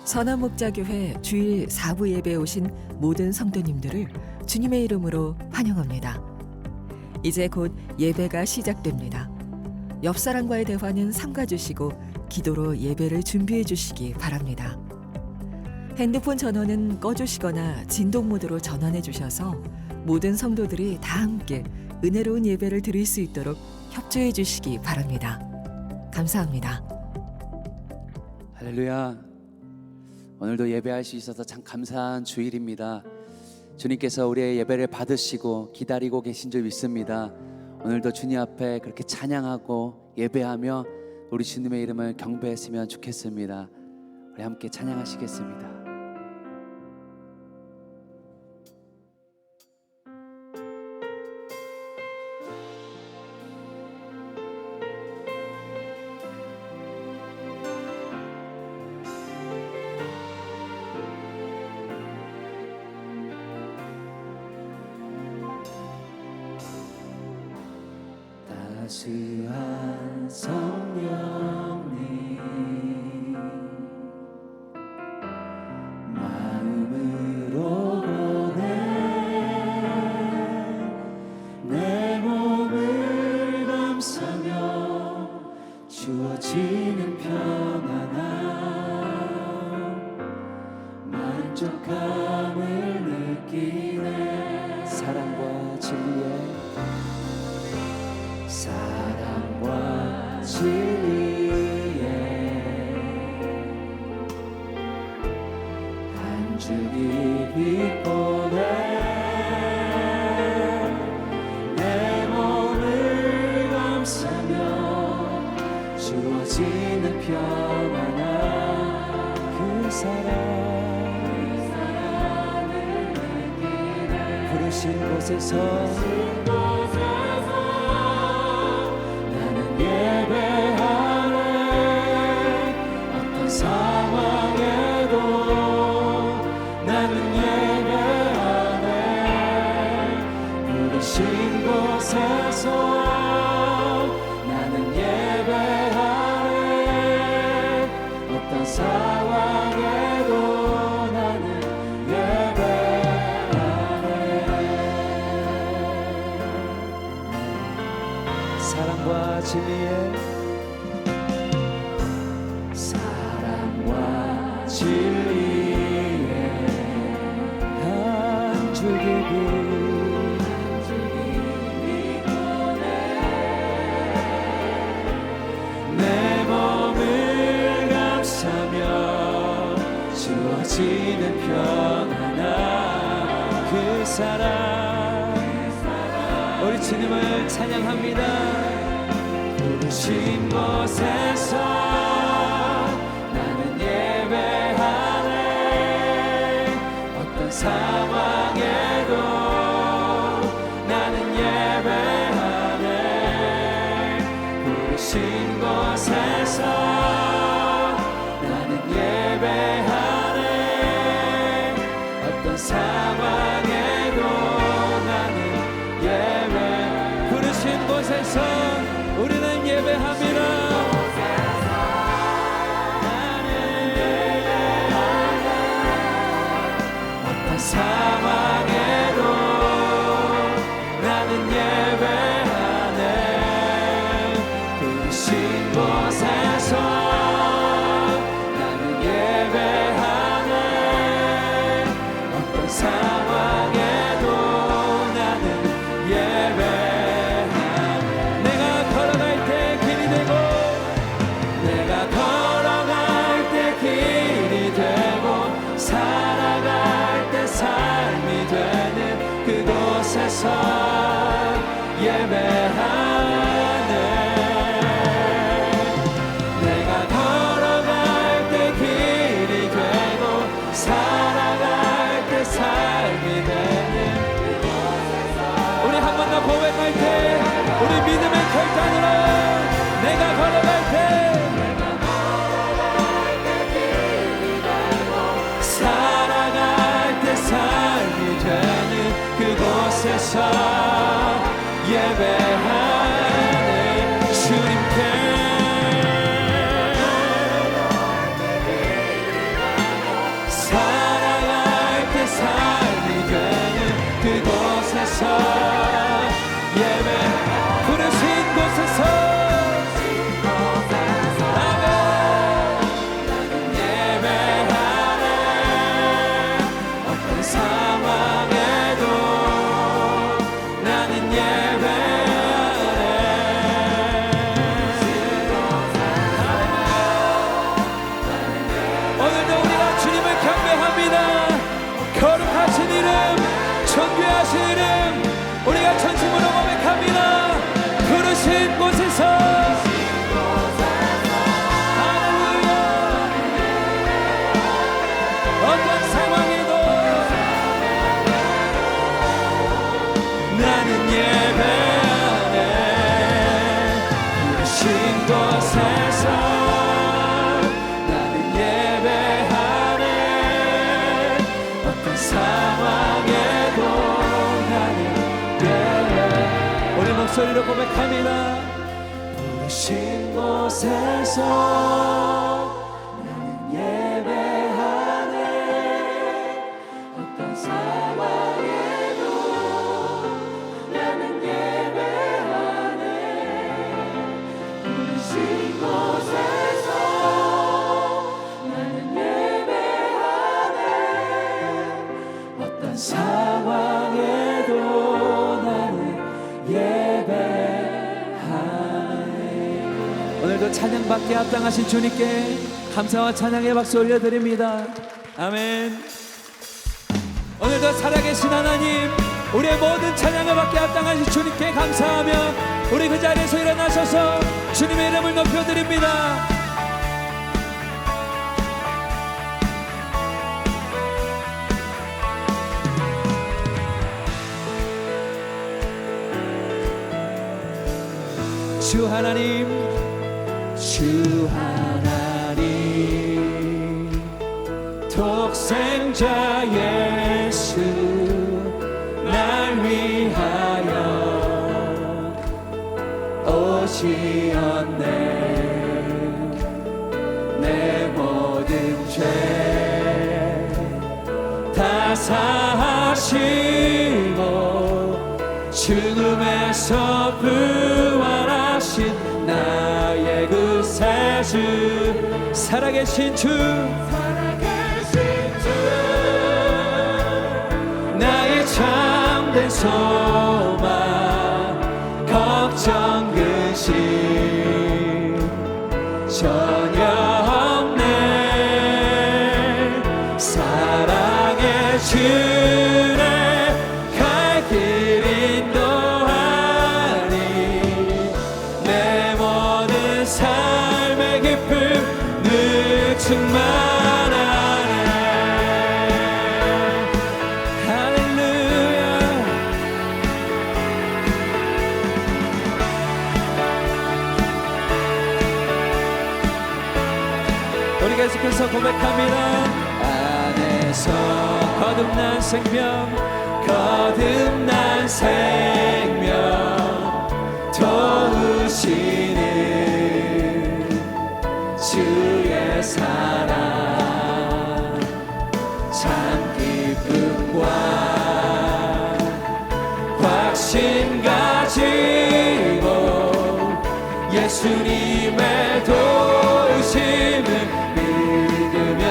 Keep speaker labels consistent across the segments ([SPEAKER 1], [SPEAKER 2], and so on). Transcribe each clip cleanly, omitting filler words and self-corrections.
[SPEAKER 1] 선한목자교회 주일 4부 예배에 오신 모든 성도님들을 주님의 이름으로 환영합니다. 이제 곧 예배가 시작됩니다. 옆 사람과의 대화는 삼가주시고 기도로 예배를 준비해 주시기 바랍니다. 핸드폰 전원은 꺼주시거나 진동 모드로 전환해 주셔서 모든 성도들이 다 함께 은혜로운 예배를 드릴 수 있도록 협조해 주시기 바랍니다. 감사합니다.
[SPEAKER 2] 할렐루야. 오늘도 예배할 수 있어서 참 감사한 주일입니다. 주님께서 우리의 예배를 받으시고 기다리고 계신 줄 믿습니다. 오늘도 주님 앞에 그렇게 찬양하고 예배하며 우리 주님의 이름을 경배했으면 좋겠습니다. 우리 함께 찬양하시겠습니다. 따스한 성령님 마음으로 보내 내 몸을 감싸며 주어지는 평안함 만족함을 느끼네. 사랑과 진리에 한 줄기 빛 보내 내 몸을 감싸며 주어지는 평안함 그 사랑을 느끼네. 부르신 곳에서 예배하네. 어떤 상황에도 나는 예배하네. 부르신 곳에서 나는 예배하네. 어떤 상황에도 나는 예배하네. 사랑과 진리에 진리에 한 줄기 빛 보내 내 몸을 감싸며 주어지는 평안함 그 사랑 우리 주님을 찬양합니다. 부르신 곳에서 상황에도 나는 예배하네. 부르신 곳에서 나는 예배하네. 어떤 상황에도 나는 예배 부르신 곳에서 우리는 예배합니다. 상황에도 나는 예배하네. 부르신 곳에서 나는 예배하네. 어떤 상황에도 나는 예배하네. 내가 걸어갈 때 길이 되고 내가 걸어갈 때 길이 되고 살아갈 삶이 되는 그곳에서 예배하네. 내가 걸어갈 때 길이 되고 살아갈 때 삶이 되는 그곳에서 우리 한 번 더 고백할 때 우리 믿음의 결단으로 내가 걸어갈 때 삶이 되는 그곳에서 예배하네. 주님께 이름, 존귀하신 이름 우리가 전심으로 고백합니다. 부르신 곳에서 할렐루야. 어떤 상황에도 나는 예배하네. 부르신 곳에서 나는 예배하네. 어떤 상황에도 나는 예배. 우리 목소리로 고백합니다. 부르신 곳에서 나는 예배하네. 어떤 상황에도 나는 예배하네. 부르신 곳에서 나는 예배하네. 어떤 상황에도 나는 예배하네. 오늘도 찬양받게 합당하신 주님께 감사와 찬양의 박수 올려드립니다. 아멘. 오늘도 살아계신 하나님, 우리의 모든 찬양을 받게 합당하신 주님께 감사하며 우리 그 자리에서 일어나셔서 주님의 이름을 높여드립니다. 주 하나님, 주 하나님, 독생자 예수 날 위하여 오시었네. 내 모든 죄 다 사하시고 죽음에서 부활하신 나의 구세주, 살아계신 주, 나의 참된 소망, 걱정 근심 전혀 없네. 사랑의 주네 갈 길 인도하니 내 모든 삶의 기쁨 늘 충만하네. 할렐루야. 우리 계속해서 고백합니다. 안에서 거듭난 생명, 거듭난 생명 도우시는 주의 사랑 참 기쁨과 확신 가지고 예수님의 도우심을 믿으며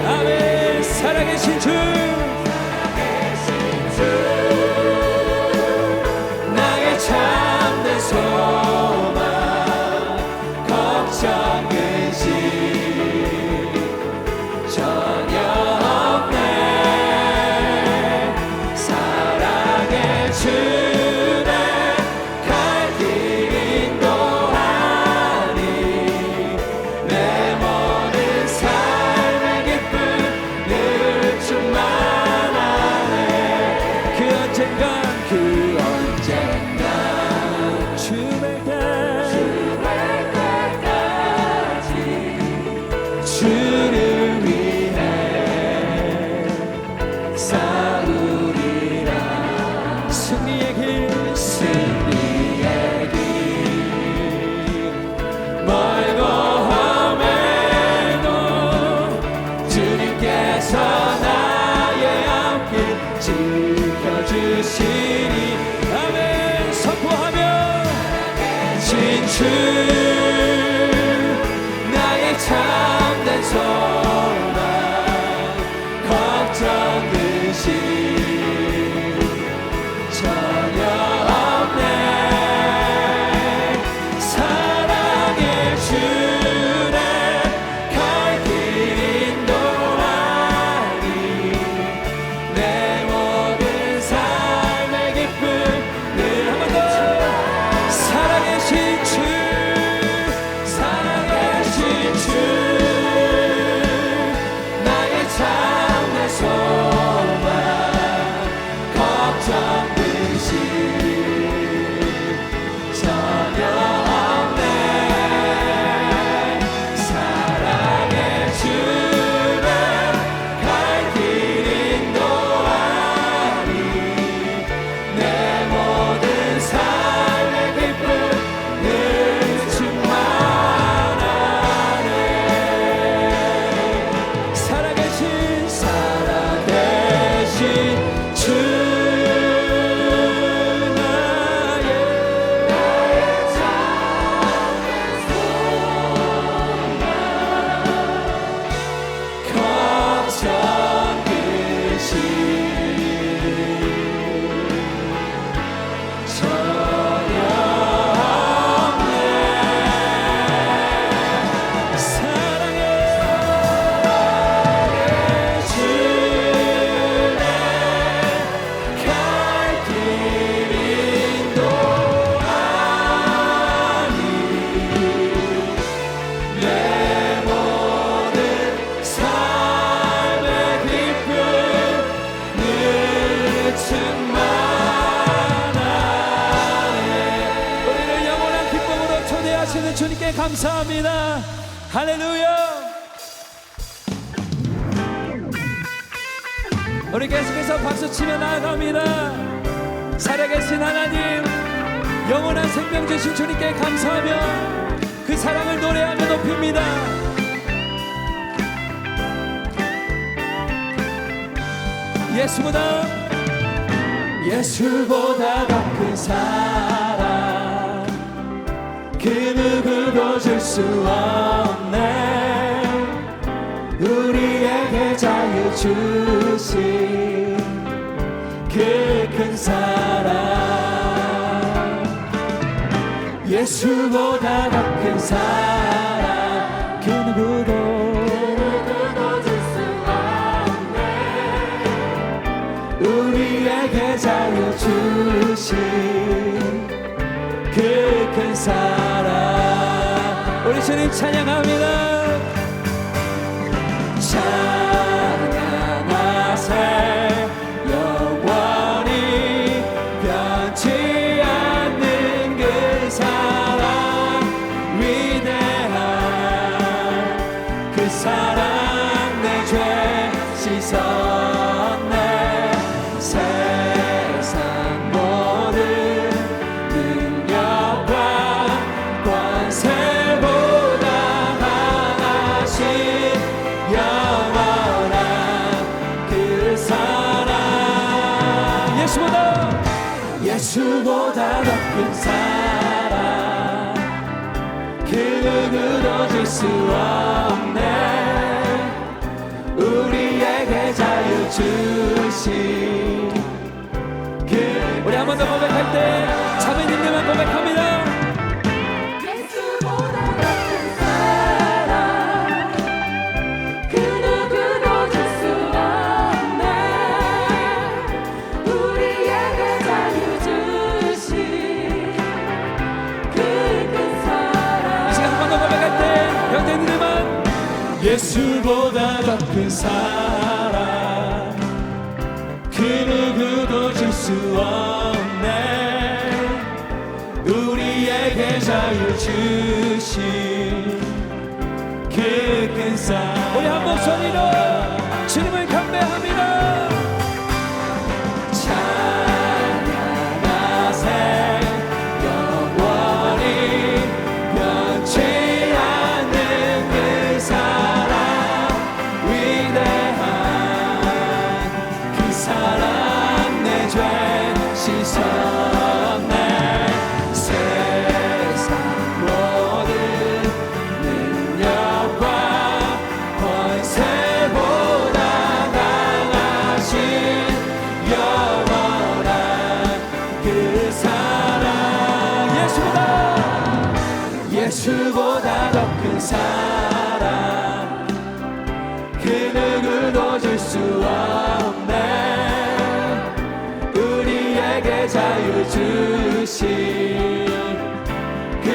[SPEAKER 2] 아멘. 살아계신 주, 나의 참된 소망, 걱정 근심 전혀 없네. 사랑의 주네 갈 길 인도하니 내 모든 삶의 기쁨 늘 충만하네. 그 언젠간 주의 때까지 주를 위해 싸우리라. 승리의 길, 승리의 길 멀고 험해도 주님께서 나의 앞길 지켜주시니 아멘. 선포하며 진주 나의 참된 소망, 걱정 근심 전혀 없네. 사랑의 주네 갈 길 인도하니 내
[SPEAKER 3] 감사합니다. 할렐루야. 우리 계속해서 박수치며 나아갑니다. 살아계신 하나님, 영원한 생명 주신 주님께 감사하며 그 사랑을 노래하며 높입니다. 예수보다 더 큰 사랑 그 누구도 줄 수 없네. 우리에게 자유 주신 그 큰 사랑, 예수보다 더 큰 사랑 그 누구도 줄 수 없네. 우리에게 자유 주신 그 큰 사랑. 우리 주님 찬양합니다. 찬양하세 영원히 변치 않는 그 사랑, 위대한 그 사랑, 내 죄 씻었네. 세상 모든 능력과 권세보다 강하신 영원한 그 사랑, 예수보다 더 큰 사랑 그 누구도 줄 수 없네. 우리에게 자유 주신 그, 우리 한 번 더 고백할 때 자매님들만 고백합니다.
[SPEAKER 4] 예수보다 더 큰 사랑 그 누구도 줄 수 없네. 우리에게 자유 주신 그 큰 사랑.
[SPEAKER 3] 이 시간 한 번 더 고백할 때 형제님들만 예수보다 더 큰 사랑 그 누구도 줄 수 없네. 우리에게 자유 주신 그 큰 사랑. 우리 한 목소리로 주님을 경배합니다. 찬양하세 영원히 변치 않는 그 사랑, 위대한 그 사랑, 내 죄 씻었네. 세상 모든 능력과 권세보다 강하신 영원한 그 사랑, 예수보다 더 큰 사랑 그 누구도 줄 수 없네. 우리에게 자유 주신 그,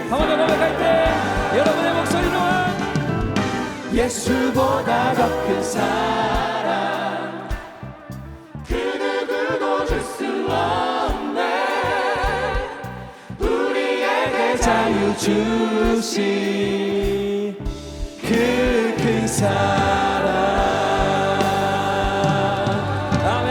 [SPEAKER 3] 한 번 더 고백할 때 여러분의 목소리로 예수보다 더 큰 사랑 그 누구도 줄 수 없네. 우리에게 자유 주신 그 큰 사랑. 아멘.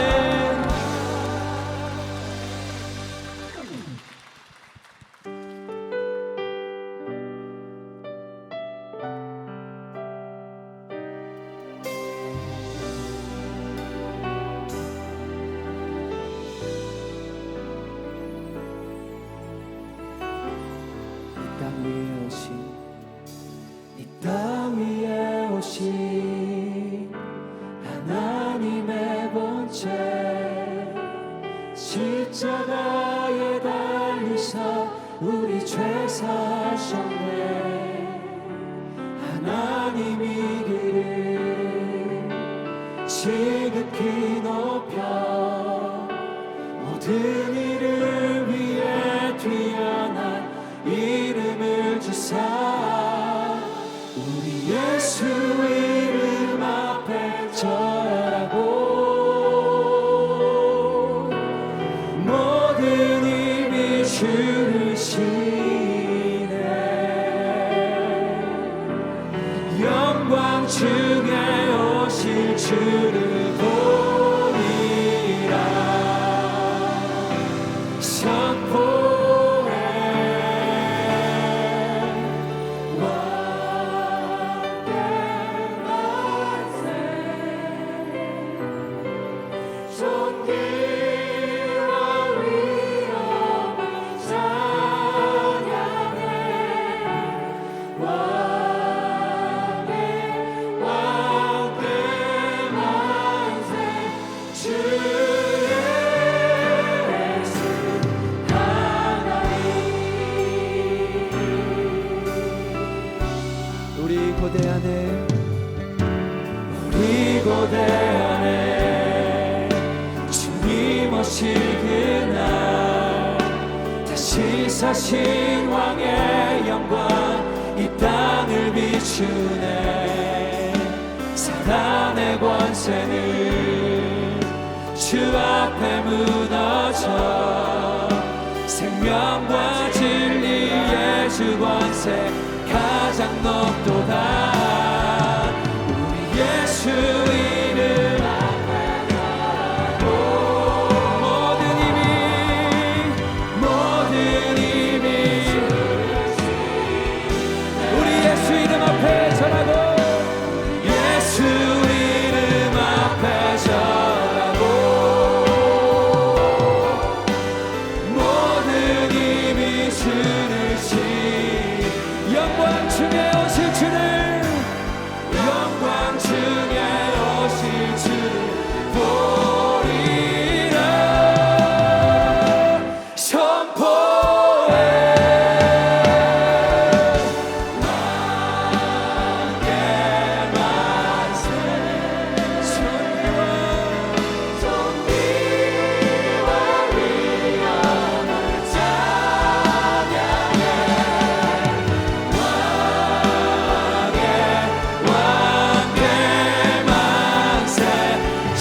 [SPEAKER 3] 이 땅 위에 오신 하나님의 본체, 십자가에 달리사 우리 죄 사셨네. 하나님이 그를 지극히 높여 모든 일을 위해 뛰어난 이름을 주사 우리 예수 이름 앞에 절하고 모든 힘이 주시네. 예수를 보리라. 선포해
[SPEAKER 4] 왕의 만세 존귀와 위엄을 찬양해 왕의 만세 주 예수 하나님.
[SPEAKER 3] 우리 고대 안에 우리 고대 안에 주님 오실 그날 다시 사신 왕의 영광 이 땅을 비추네. 사단의 권세는 주 앞에 무너져 생명과 진리의 주 권세 가장 높도다. 우리 예수 이름 모든 힘이 우리 예수 이름 앞에 절하고 예수 이름 앞에 절하고 모든 힘이 주를 치 영광 중에 오실 주를 영광 중에 오실 주를 보리라. 선포해 왕의 만세 존귀와 위엄을 찬양해 왕의 만세 주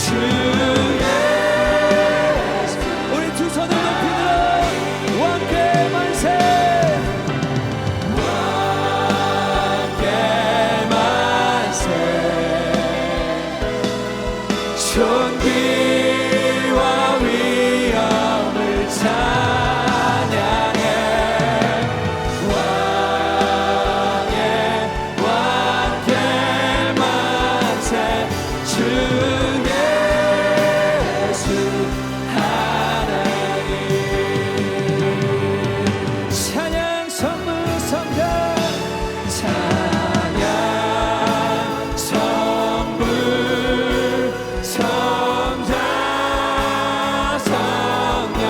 [SPEAKER 3] 예수. 우리 두 손을 높이 들어 왕의 만세 왕의 만세 존귀와 위엄을 찬양해 왕의 만세 주 예수 하나님. 찬양 선물 성가 찬양 선물 성자 성령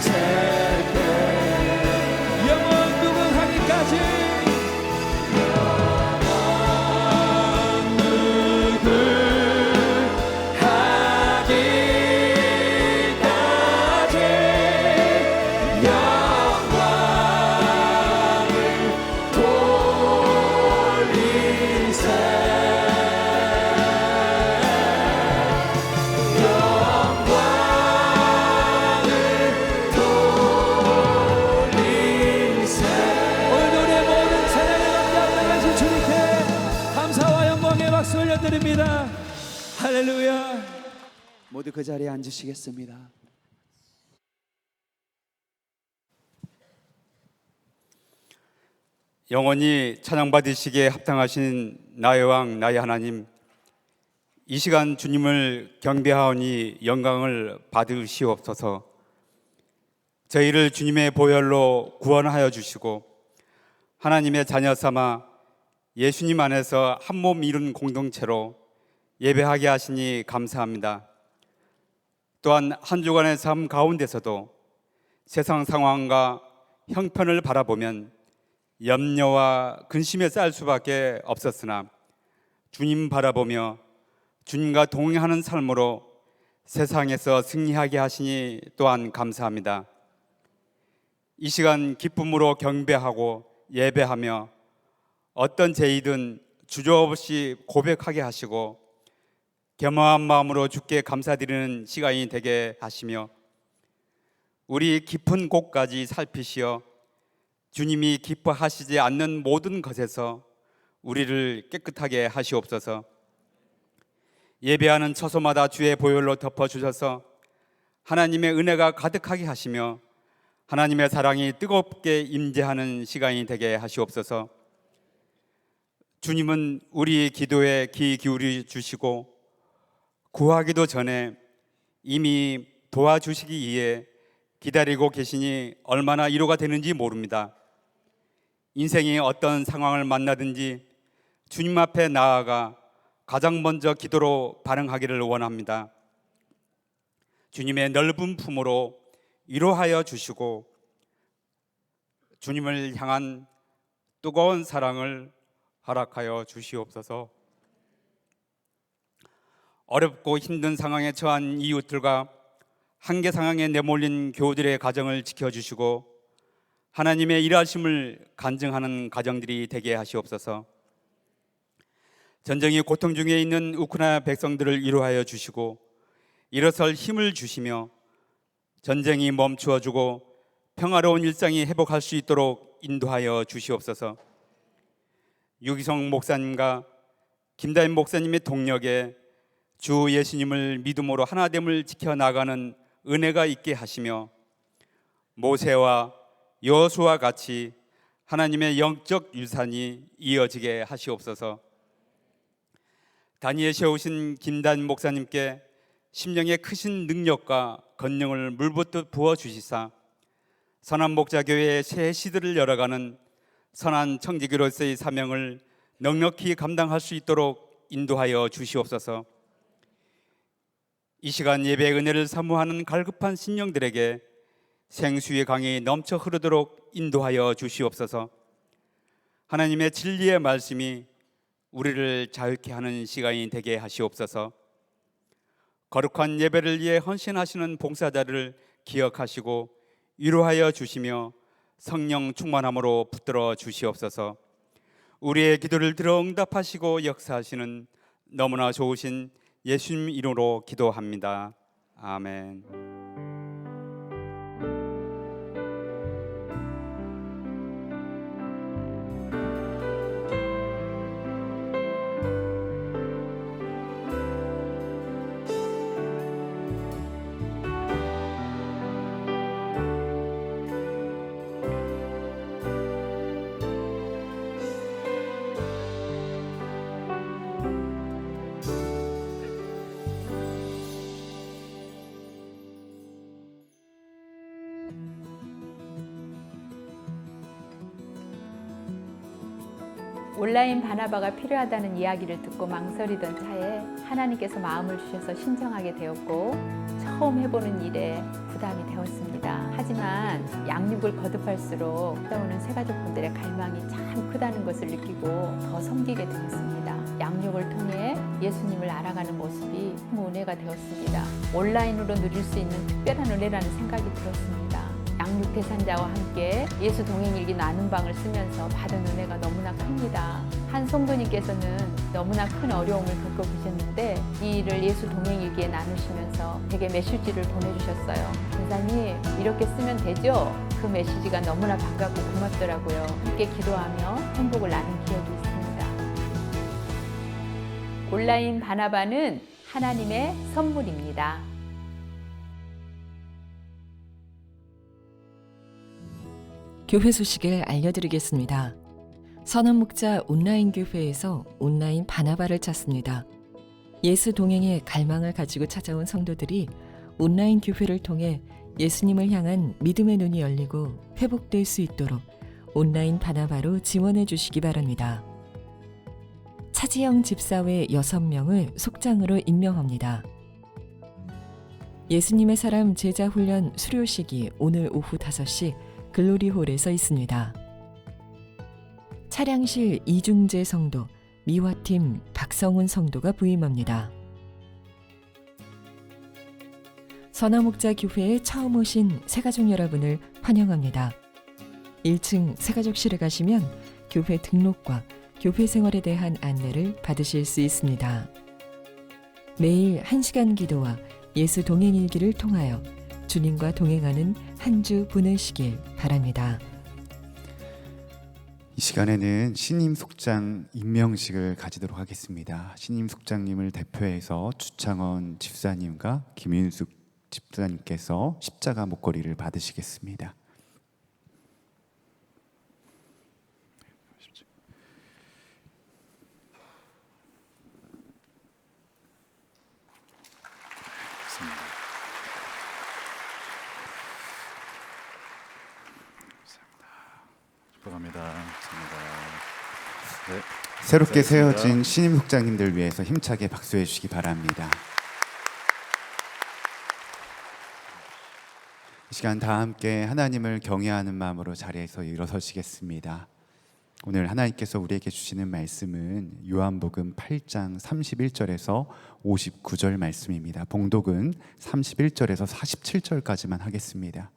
[SPEAKER 3] 성삼위일체께 영원 무궁하기까지 박수 올려드립니다. 할렐루야.
[SPEAKER 2] 모두 그 자리에 앉으시겠습니다.
[SPEAKER 5] 영원히 찬양받으시기에 합당하신 나의 왕 나의 하나님, 이 시간 주님을 경배하오니 영광을 받으시옵소서. 저희를 주님의 보혈로 구원하여 주시고 하나님의 자녀 삼아 예수님 안에서 한 몸 이룬 공동체로 예배하게 하시니 감사합니다. 또한 한 주간의 삶 가운데서도 세상 상황과 형편을 바라보면 염려와 근심에 쌓일 수밖에 없었으나 주님 바라보며 주님과 동행하는 삶으로 세상에서 승리하게 하시니 또한 감사합니다. 이 시간 기쁨으로 경배하고 예배하며 어떤 죄이든 주저없이 고백하게 하시고 겸허한 마음으로 주께 감사드리는 시간이 되게 하시며 우리 깊은 곳까지 살피시어 주님이 기뻐하시지 않는 모든 것에서 우리를 깨끗하게 하시옵소서. 예배하는 처소마다 주의 보혈로 덮어주셔서 하나님의 은혜가 가득하게 하시며 하나님의 사랑이 뜨겁게 임재하는 시간이 되게 하시옵소서. 주님은 우리 기도에 귀 기울여 주시고 구하기도 전에 이미 도와주시기 위해 기다리고 계시니 얼마나 위로가 되는지 모릅니다. 인생이 어떤 상황을 만나든지 주님 앞에 나아가 가장 먼저 기도로 반응하기를 원합니다. 주님의 넓은 품으로 위로하여 주시고 주님을 향한 뜨거운 사랑을 허락하여 주시옵소서. 어렵고 힘든 상황에 처한 이웃들과 한계 상황에 내몰린 교우들의 가정을 지켜주시고 하나님의 일하심을 간증하는 가정들이 되게 하시옵소서. 전쟁이 고통 중에 있는 우크라이나 백성들을 위로하여 주시고 일어설 힘을 주시며 전쟁이 멈추어주고 평화로운 일상이 회복할 수 있도록 인도하여 주시옵소서. 유기성 목사님과 김다인 목사님의 동력에 주 예수님을 믿음으로 하나됨을 지켜나가는 은혜가 있게 하시며 모세와 여호수아와 같이 하나님의 영적 유산이 이어지게 하시옵소서. 다니엘 세우신 김다인 목사님께 심령의 크신 능력과 권능을 물붓듯 부어주시사 선한 목자교회의 새 시대를 열어가는 선한 청지기로서의 사명을 넉넉히 감당할 수 있도록 인도하여 주시옵소서. 이 시간 예배의 은혜를 사모하는 갈급한 심령들에게 생수의 강이 넘쳐 흐르도록 인도하여 주시옵소서. 하나님의 진리의 말씀이 우리를 자유케 하는 시간이 되게 하시옵소서. 거룩한 예배를 위해 헌신하시는 봉사자를 기억하시고 위로하여 주시며 성령 충만함으로 붙들어 주시옵소서. 우리의 기도를 들어 응답하시고 역사하시는 너무나 좋으신 예수님 이름으로 기도합니다. 아멘.
[SPEAKER 6] 온라인 바나바가 필요하다는 이야기를 듣고 망설이던 차에 하나님께서 마음을 주셔서 신청하게 되었고 처음 해보는 일에 부담이 되었습니다. 하지만 양육을 거듭할수록 떠오는 새가족분들의 갈망이 참 크다는 것을 느끼고 더 섬기게 되었습니다. 양육을 통해 예수님을 알아가는 모습이 참 은혜가 되었습니다. 온라인으로 누릴 수 있는 특별한 은혜라는 생각이 들었습니다. 양육 대상자와 함께 예수 동행일기 나눔방을 쓰면서 받은 은혜가 너무나 큽니다. 한 성도님께서는 너무나 큰 어려움을 겪고 계셨는데 이 일을 예수 동행일기에 나누시면서 제게 메시지를 보내주셨어요. 권사님, 이렇게 쓰면 되죠? 그 메시지가 너무나 반갑고 고맙더라고요. 함께 기도하며 행복을 나눈 기억이 있습니다. 온라인 바나바는 하나님의 선물입니다.
[SPEAKER 1] 교회 소식을 알려드리겠습니다. 선한목자 온라인 교회에서 온라인 바나바를 찾습니다. 예수 동행의 갈망을 가지고 찾아온 성도들이 온라인 교회를 통해 예수님을 향한 믿음의 눈이 열리고 회복될 수 있도록 온라인 바나바로 지원해 주시기 바랍니다. 차지영 집사회 6명을 속장으로 임명합니다. 예수님의 사람 제자 훈련 수료식이 오늘 오후 5시 글로리홀에서 있습니다. 차량실 이중재 성도, 미화팀 박성훈 성도가 부임합니다. 선화목자 교회에 처음 오신 새가족 여러분을 환영합니다. 1층 새가족실에 가시면 교회 등록과 교회 생활에 대한 안내를 받으실 수 있습니다. 매일 1시간 기도와 예수 동행일기를 통하여 주님과 동행하는 한 주 보내시길 바랍니다.
[SPEAKER 7] 이 시간에는 신임 속장 임명식을 가지도록 하겠습니다. 신임 속장님을 대표해서 주창원 집사님과 김윤숙 집사님께서 십자가 목걸이를 받으시겠습니다.
[SPEAKER 8] 축복합니다. 감사합니다. 네.
[SPEAKER 7] 새롭게
[SPEAKER 8] 감사합니다.
[SPEAKER 7] 세워진 신임 속장님들 위해서 힘차게 박수해 주시기 바랍니다. 이 시간 다 함께 하나님을 경외하는 마음으로 자리에서 일어서시겠습니다. 오늘 하나님께서 우리에게 주시는 말씀은 요한복음 8장 31절에서 59절 말씀입니다. 봉독은 31절에서 47절까지만 하겠습니다.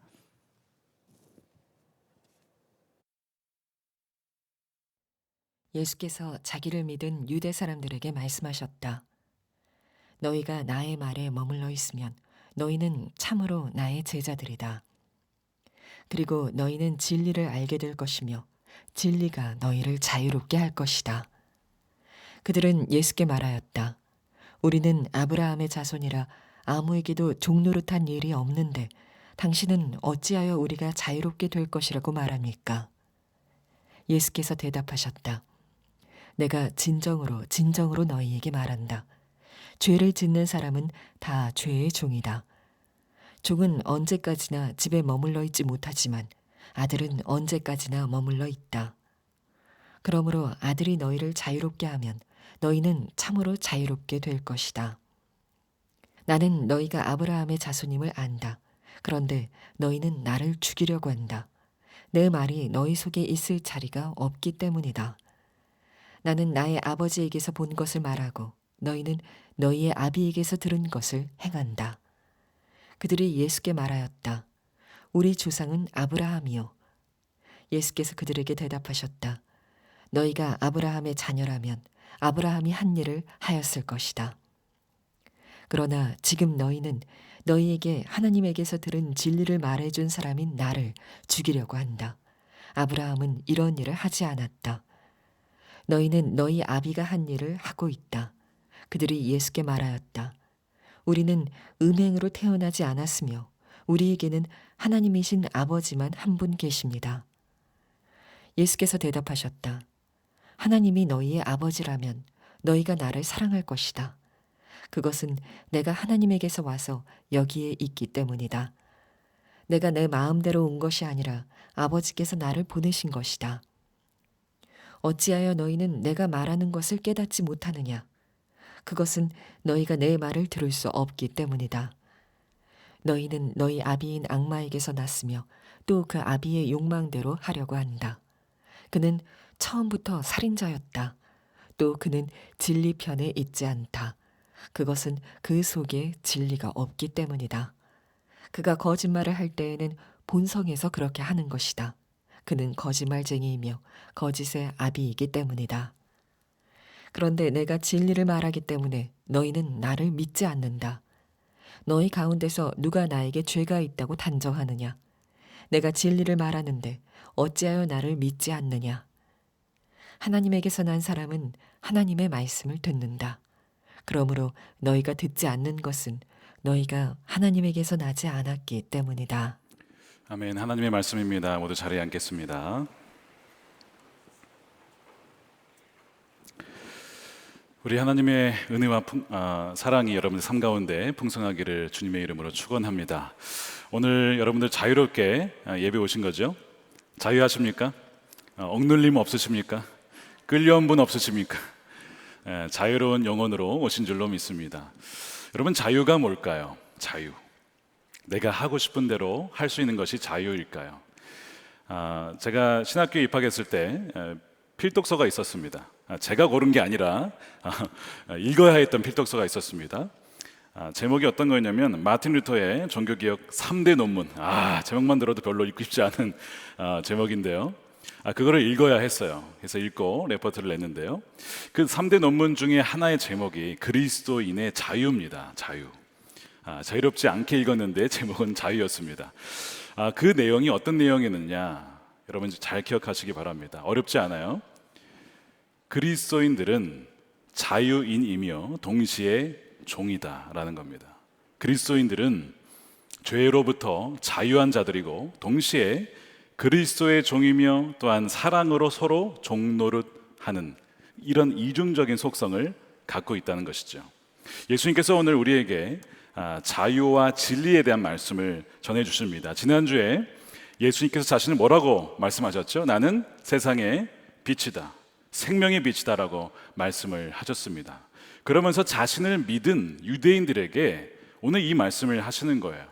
[SPEAKER 1] 예수께서 자기를 믿은 유대 사람들에게 말씀하셨다. 너희가 나의 말에 머물러 있으면 너희는 참으로 나의 제자들이다. 그리고 너희는 진리를 알게 될 것이며 진리가 너희를 자유롭게 할 것이다. 그들은 예수께 말하였다. 우리는 아브라함의 자손이라 아무에게도 종노릇한 일이 없는데 당신은 어찌하여 우리가 자유롭게 될 것이라고 말합니까? 예수께서 대답하셨다. 내가 진정으로 너희에게 말한다. 죄를 짓는 사람은 다 죄의 종이다. 종은 언제까지나 집에 머물러 있지 못하지만 아들은 언제까지나 머물러 있다. 그러므로 아들이 너희를 자유롭게 하면 너희는 참으로 자유롭게 될 것이다. 나는 너희가 아브라함의 자손임을 안다. 그런데 너희는 나를 죽이려고 한다. 내 말이 너희 속에 있을 자리가 없기 때문이다. 나는 나의 아버지에게서 본 것을 말하고 너희는 너희의 아비에게서 들은 것을 행한다. 그들이 예수께 말하였다. 우리 조상은 아브라함이요. 예수께서 그들에게 대답하셨다. 너희가 아브라함의 자녀라면 아브라함이 한 일을 하였을 것이다. 그러나 지금 너희는 너희에게 하나님에게서 들은 진리를 말해준 사람인 나를 죽이려고 한다. 아브라함은 이런 일을 하지 않았다. 너희는 너희 아비가 한 일을 하고 있다. 그들이 예수께 말하였다. 우리는 음행으로 태어나지 않았으며 우리에게는 하나님이신 아버지만 한 분 계십니다. 예수께서 대답하셨다. 하나님이 너희의 아버지라면 너희가 나를 사랑할 것이다. 그것은 내가 하나님에게서 와서 여기에 있기 때문이다. 내가 내 마음대로 온 것이 아니라 아버지께서 나를 보내신 것이다. 어찌하여 너희는 내가 말하는 것을 깨닫지 못하느냐? 그것은 너희가 내 말을 들을 수 없기 때문이다. 너희는 너희 아비인 악마에게서 났으며 또 그 아비의 욕망대로 하려고 한다. 그는 처음부터 살인자였다. 또 그는 진리 편에 있지 않다. 그것은 그 속에 진리가 없기 때문이다. 그가 거짓말을 할 때에는 본성에서 그렇게 하는 것이다. 그는 거짓말쟁이이며 거짓의 아비이기 때문이다. 그런데 내가 진리를 말하기 때문에 너희는 나를 믿지 않는다. 너희 가운데서 누가 나에게 죄가 있다고 단정하느냐? 내가 진리를 말하는데 어찌하여 나를 믿지 않느냐? 하나님에게서 난 사람은 하나님의 말씀을 듣는다. 그러므로 너희가 듣지 않는 것은 너희가 하나님에게서 나지 않았기 때문이다.
[SPEAKER 8] 아멘. 하나님의 말씀입니다. 모두 자리에 앉겠습니다. 우리 하나님의 은혜와 사랑이 여러분들 삶 가운데 풍성하기를 주님의 이름으로 축원합니다. 오늘 여러분들 자유롭게 예배 오신 거죠? 자유하십니까? 억눌림 없으십니까? 끌려온 분 없으십니까? 자유로운 영혼으로 오신 줄로 믿습니다. 여러분, 자유가 뭘까요? 자유. 내가 하고 싶은 대로 할 수 있는 것이 자유일까요? 제가 신학교에 입학했을 때 필독서가 있었습니다. 제가 고른 게 아니라 읽어야 했던 필독서가 있었습니다. 제목이 어떤 거였냐면 마틴 루터의 종교개혁 3대 논문. 제목만 들어도 별로 읽고 싶지 않은 제목인데요. 그거를 읽어야 했어요. 그래서 읽고 레포트를 냈는데요. 그 3대 논문 중에 하나의 제목이 그리스도인의 자유입니다. 자유. 자유롭지 않게 읽었는데 제목은 자유였습니다. 그 내용이 어떤 내용이었느냐? 여러분 잘 기억하시기 바랍니다. 어렵지 않아요. 그리스도인들은 자유인이며 동시에 종이다라는 겁니다. 그리스도인들은 죄로부터 자유한 자들이고 동시에 그리스도의 종이며 또한 사랑으로 서로 종노릇하는 이런 이중적인 속성을 갖고 있다는 것이죠. 예수님께서 오늘 우리에게 자유와 진리에 대한 말씀을 전해주십니다. 지난주에 예수님께서 자신을 뭐라고 말씀하셨죠? 나는 세상의 빛이다, 생명의 빛이다라고 말씀을 하셨습니다. 그러면서 자신을 믿은 유대인들에게 오늘 이 말씀을 하시는 거예요.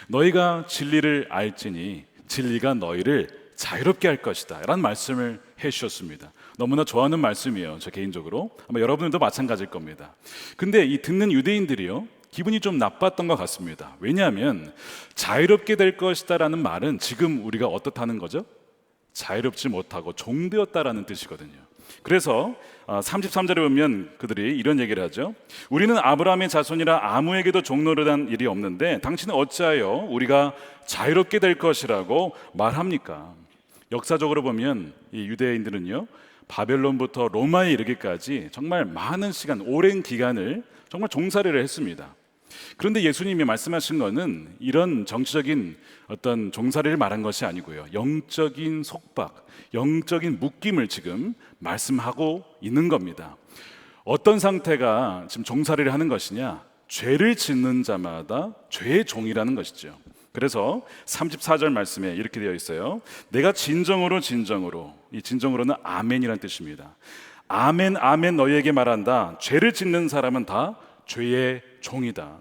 [SPEAKER 8] 너희가 진리를 알지니 진리가 너희를 자유롭게 할 것이다 라는 말씀을 해주셨습니다. 너무나 좋아하는 말씀이에요. 저 개인적으로 아마 여러분들도 마찬가지일 겁니다. 근데 이 듣는 유대인들이요, 기분이 좀 나빴던 것 같습니다. 왜냐하면 자유롭게 될 것이다 라는 말은 지금 우리가 어떻다는 거죠? 자유롭지 못하고 종되었다라는 뜻이거든요. 그래서 33절에 보면 그들이 이런 얘기를 하죠. 우리는 아브라함의 자손이라 아무에게도 종노릇한 일이 없는데 당신은 어찌하여 우리가 자유롭게 될 것이라고 말합니까? 역사적으로 보면 이 유대인들은요, 바벨론부터 로마에 이르기까지 정말 많은 시간, 오랜 기간을 정말 종살이를 했습니다. 그런데 예수님이 말씀하신 것은 이런 정치적인 어떤 종살이를 말한 것이 아니고요, 영적인 속박, 영적인 묶임을 지금 말씀하고 있는 겁니다. 어떤 상태가 지금 종살이를 하는 것이냐? 죄를 짓는 자마다 죄의 종이라는 것이죠. 그래서 34절 말씀에 이렇게 되어 있어요. 내가 진정으로 이 진정으로는 아멘이라는 뜻입니다. 아멘 아멘 너희에게 말한다. 죄를 짓는 사람은 다 죄의 종이다.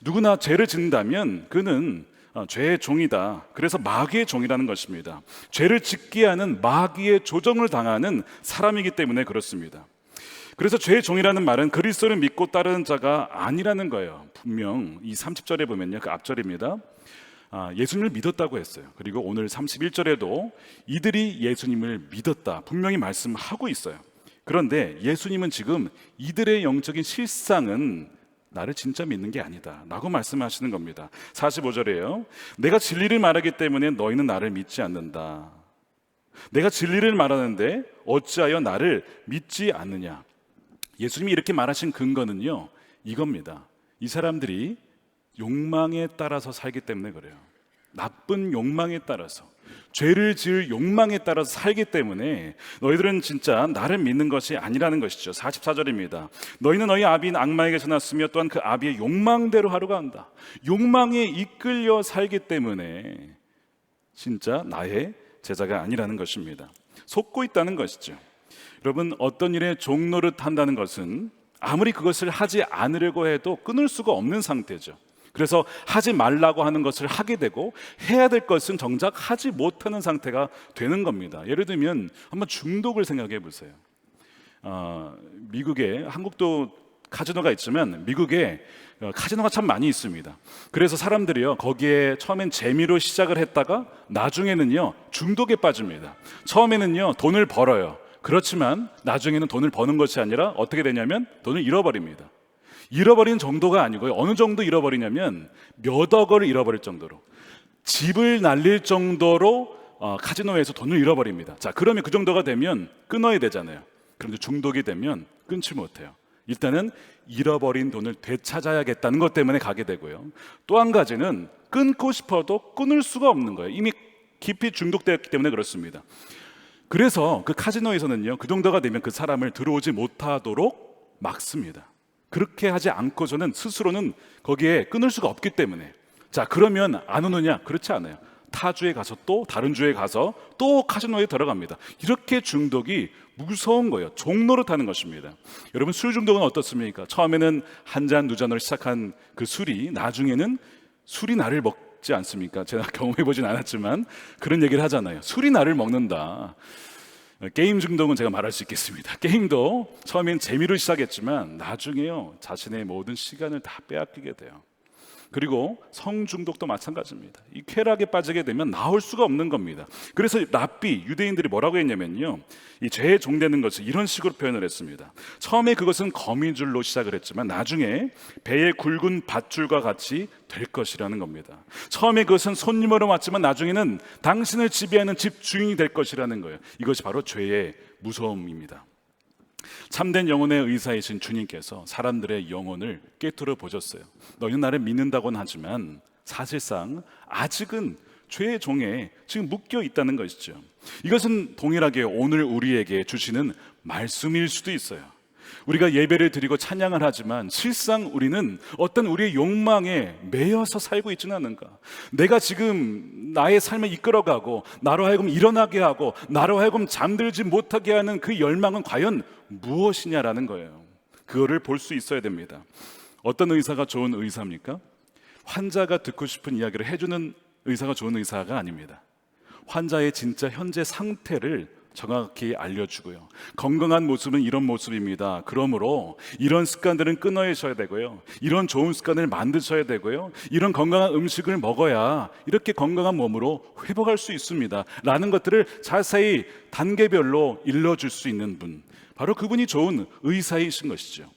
[SPEAKER 8] 누구나 죄를 짓는다면 그는 죄의 종이다. 그래서 마귀의 종이라는 것입니다. 죄를 짓게 하는 마귀의 조정을 당하는 사람이기 때문에 그렇습니다. 그래서 죄의 종이라는 말은 그리스도를 믿고 따르는 자가 아니라는 거예요. 분명 이 30절에 보면요, 그 앞절입니다. 예수님을 믿었다고 했어요. 그리고 오늘 31절에도 이들이 예수님을 믿었다 분명히 말씀하고 있어요. 그런데 예수님은 지금 이들의 영적인 실상은 나를 진짜 믿는 게 아니다 라고 말씀하시는 겁니다. 45절에요. 내가 진리를 말하기 때문에 너희는 나를 믿지 않는다. 내가 진리를 말하는데 어찌하여 나를 믿지 않느냐. 예수님이 이렇게 말하신 근거는요, 이겁니다. 이 사람들이 욕망에 따라서 살기 때문에 그래요. 나쁜 욕망에 따라서, 죄를 지을 욕망에 따라서 살기 때문에 너희들은 진짜 나를 믿는 것이 아니라는 것이죠. 44절입니다. 너희는 너희 아비인 악마에게서 났으며 또한 그 아비의 욕망대로 하루가 한다. 욕망에 이끌려 살기 때문에 진짜 나의 제자가 아니라는 것입니다. 속고 있다는 것이죠. 여러분, 어떤 일에 종노릇 한다는 것은 아무리 그것을 하지 않으려고 해도 끊을 수가 없는 상태죠. 그래서 하지 말라고 하는 것을 하게 되고 해야 될 것은 정작 하지 못하는 상태가 되는 겁니다. 예를 들면 한번 중독을 생각해 보세요. 미국에, 한국도 카지노가 있지만 미국에 카지노가 참 많이 있습니다. 그래서 사람들이요, 거기에 처음엔 재미로 시작을 했다가 나중에는요 중독에 빠집니다. 처음에는요 돈을 벌어요. 그렇지만 나중에는 돈을 버는 것이 아니라 어떻게 되냐면 돈을 잃어버립니다. 잃어버린 정도가 아니고요, 어느 정도 잃어버리냐면 몇 억을 잃어버릴 정도로, 집을 날릴 정도로 카지노에서 돈을 잃어버립니다. 자, 그러면 그 정도가 되면 끊어야 되잖아요. 그런데 중독이 되면 끊지 못해요. 일단은 잃어버린 돈을 되찾아야겠다는 것 때문에 가게 되고요, 또 한 가지는 끊고 싶어도 끊을 수가 없는 거예요. 이미 깊이 중독되었기 때문에 그렇습니다. 그래서 그 카지노에서는요, 그 정도가 되면 그 사람을 들어오지 못하도록 막습니다. 그렇게 하지 않고서는 스스로는 거기에 끊을 수가 없기 때문에. 자, 그러면 안 오느냐? 그렇지 않아요. 타 주에 가서 또 다른 주에 가서 또 카지노에 들어갑니다. 이렇게 중독이 무서운 거예요. 종노릇하는 것입니다. 여러분, 술 중독은 어떻습니까? 처음에는 한 잔, 두 잔으로 시작한 그 술이 나중에는 술이 나를 먹지 않습니까? 제가 경험해보진 않았지만 그런 얘기를 하잖아요. 술이 나를 먹는다. 게임 중독은 제가 말할 수 있겠습니다. 게임도 처음엔 재미로 시작했지만 나중에요, 자신의 모든 시간을 다 빼앗기게 돼요. 그리고 성중독도 마찬가지입니다. 이 쾌락에 빠지게 되면 나올 수가 없는 겁니다. 그래서 랍비 유대인들이 뭐라고 했냐면요, 이 죄에 종되는 것을 이런 식으로 표현을 했습니다. 처음에 그것은 거미줄로 시작을 했지만 나중에 배의 굵은 밧줄과 같이 될 것이라는 겁니다. 처음에 그것은 손님으로 왔지만 나중에는 당신을 지배하는 집 주인이 될 것이라는 거예요. 이것이 바로 죄의 무서움입니다. 참된 영혼의 의사이신 주님께서 사람들의 영혼을 꿰뚫어 보셨어요. 너희는 나를 믿는다고는 하지만 사실상 아직은 죄의 종에 지금 묶여 있다는 것이죠. 이것은 동일하게 오늘 우리에게 주시는 말씀일 수도 있어요. 우리가 예배를 드리고 찬양을 하지만 실상 우리는 어떤 우리의 욕망에 매여서 살고 있지는 않은가? 내가 지금 나의 삶을 이끌어가고 나로 하여금 일어나게 하고 나로 하여금 잠들지 못하게 하는 그 열망은 과연 무엇이냐라는 거예요. 그거를 볼 수 있어야 됩니다. 어떤 의사가 좋은 의사입니까? 환자가 듣고 싶은 이야기를 해주는 의사가 좋은 의사가 아닙니다. 환자의 진짜 현재 상태를 정확히 알려주고요. 건강한 모습은 이런 모습입니다. 그러므로 이런 습관들은 끊어야셔야 되고요. 이런 좋은 습관을 만드셔야 되고요. 이런 건강한 음식을 먹어야 이렇게 건강한 몸으로 회복할 수 있습니다. 라는 것들을 자세히 단계별로 일러줄 수 있는 분, 바로 그분이 좋은 의사이신 것이죠.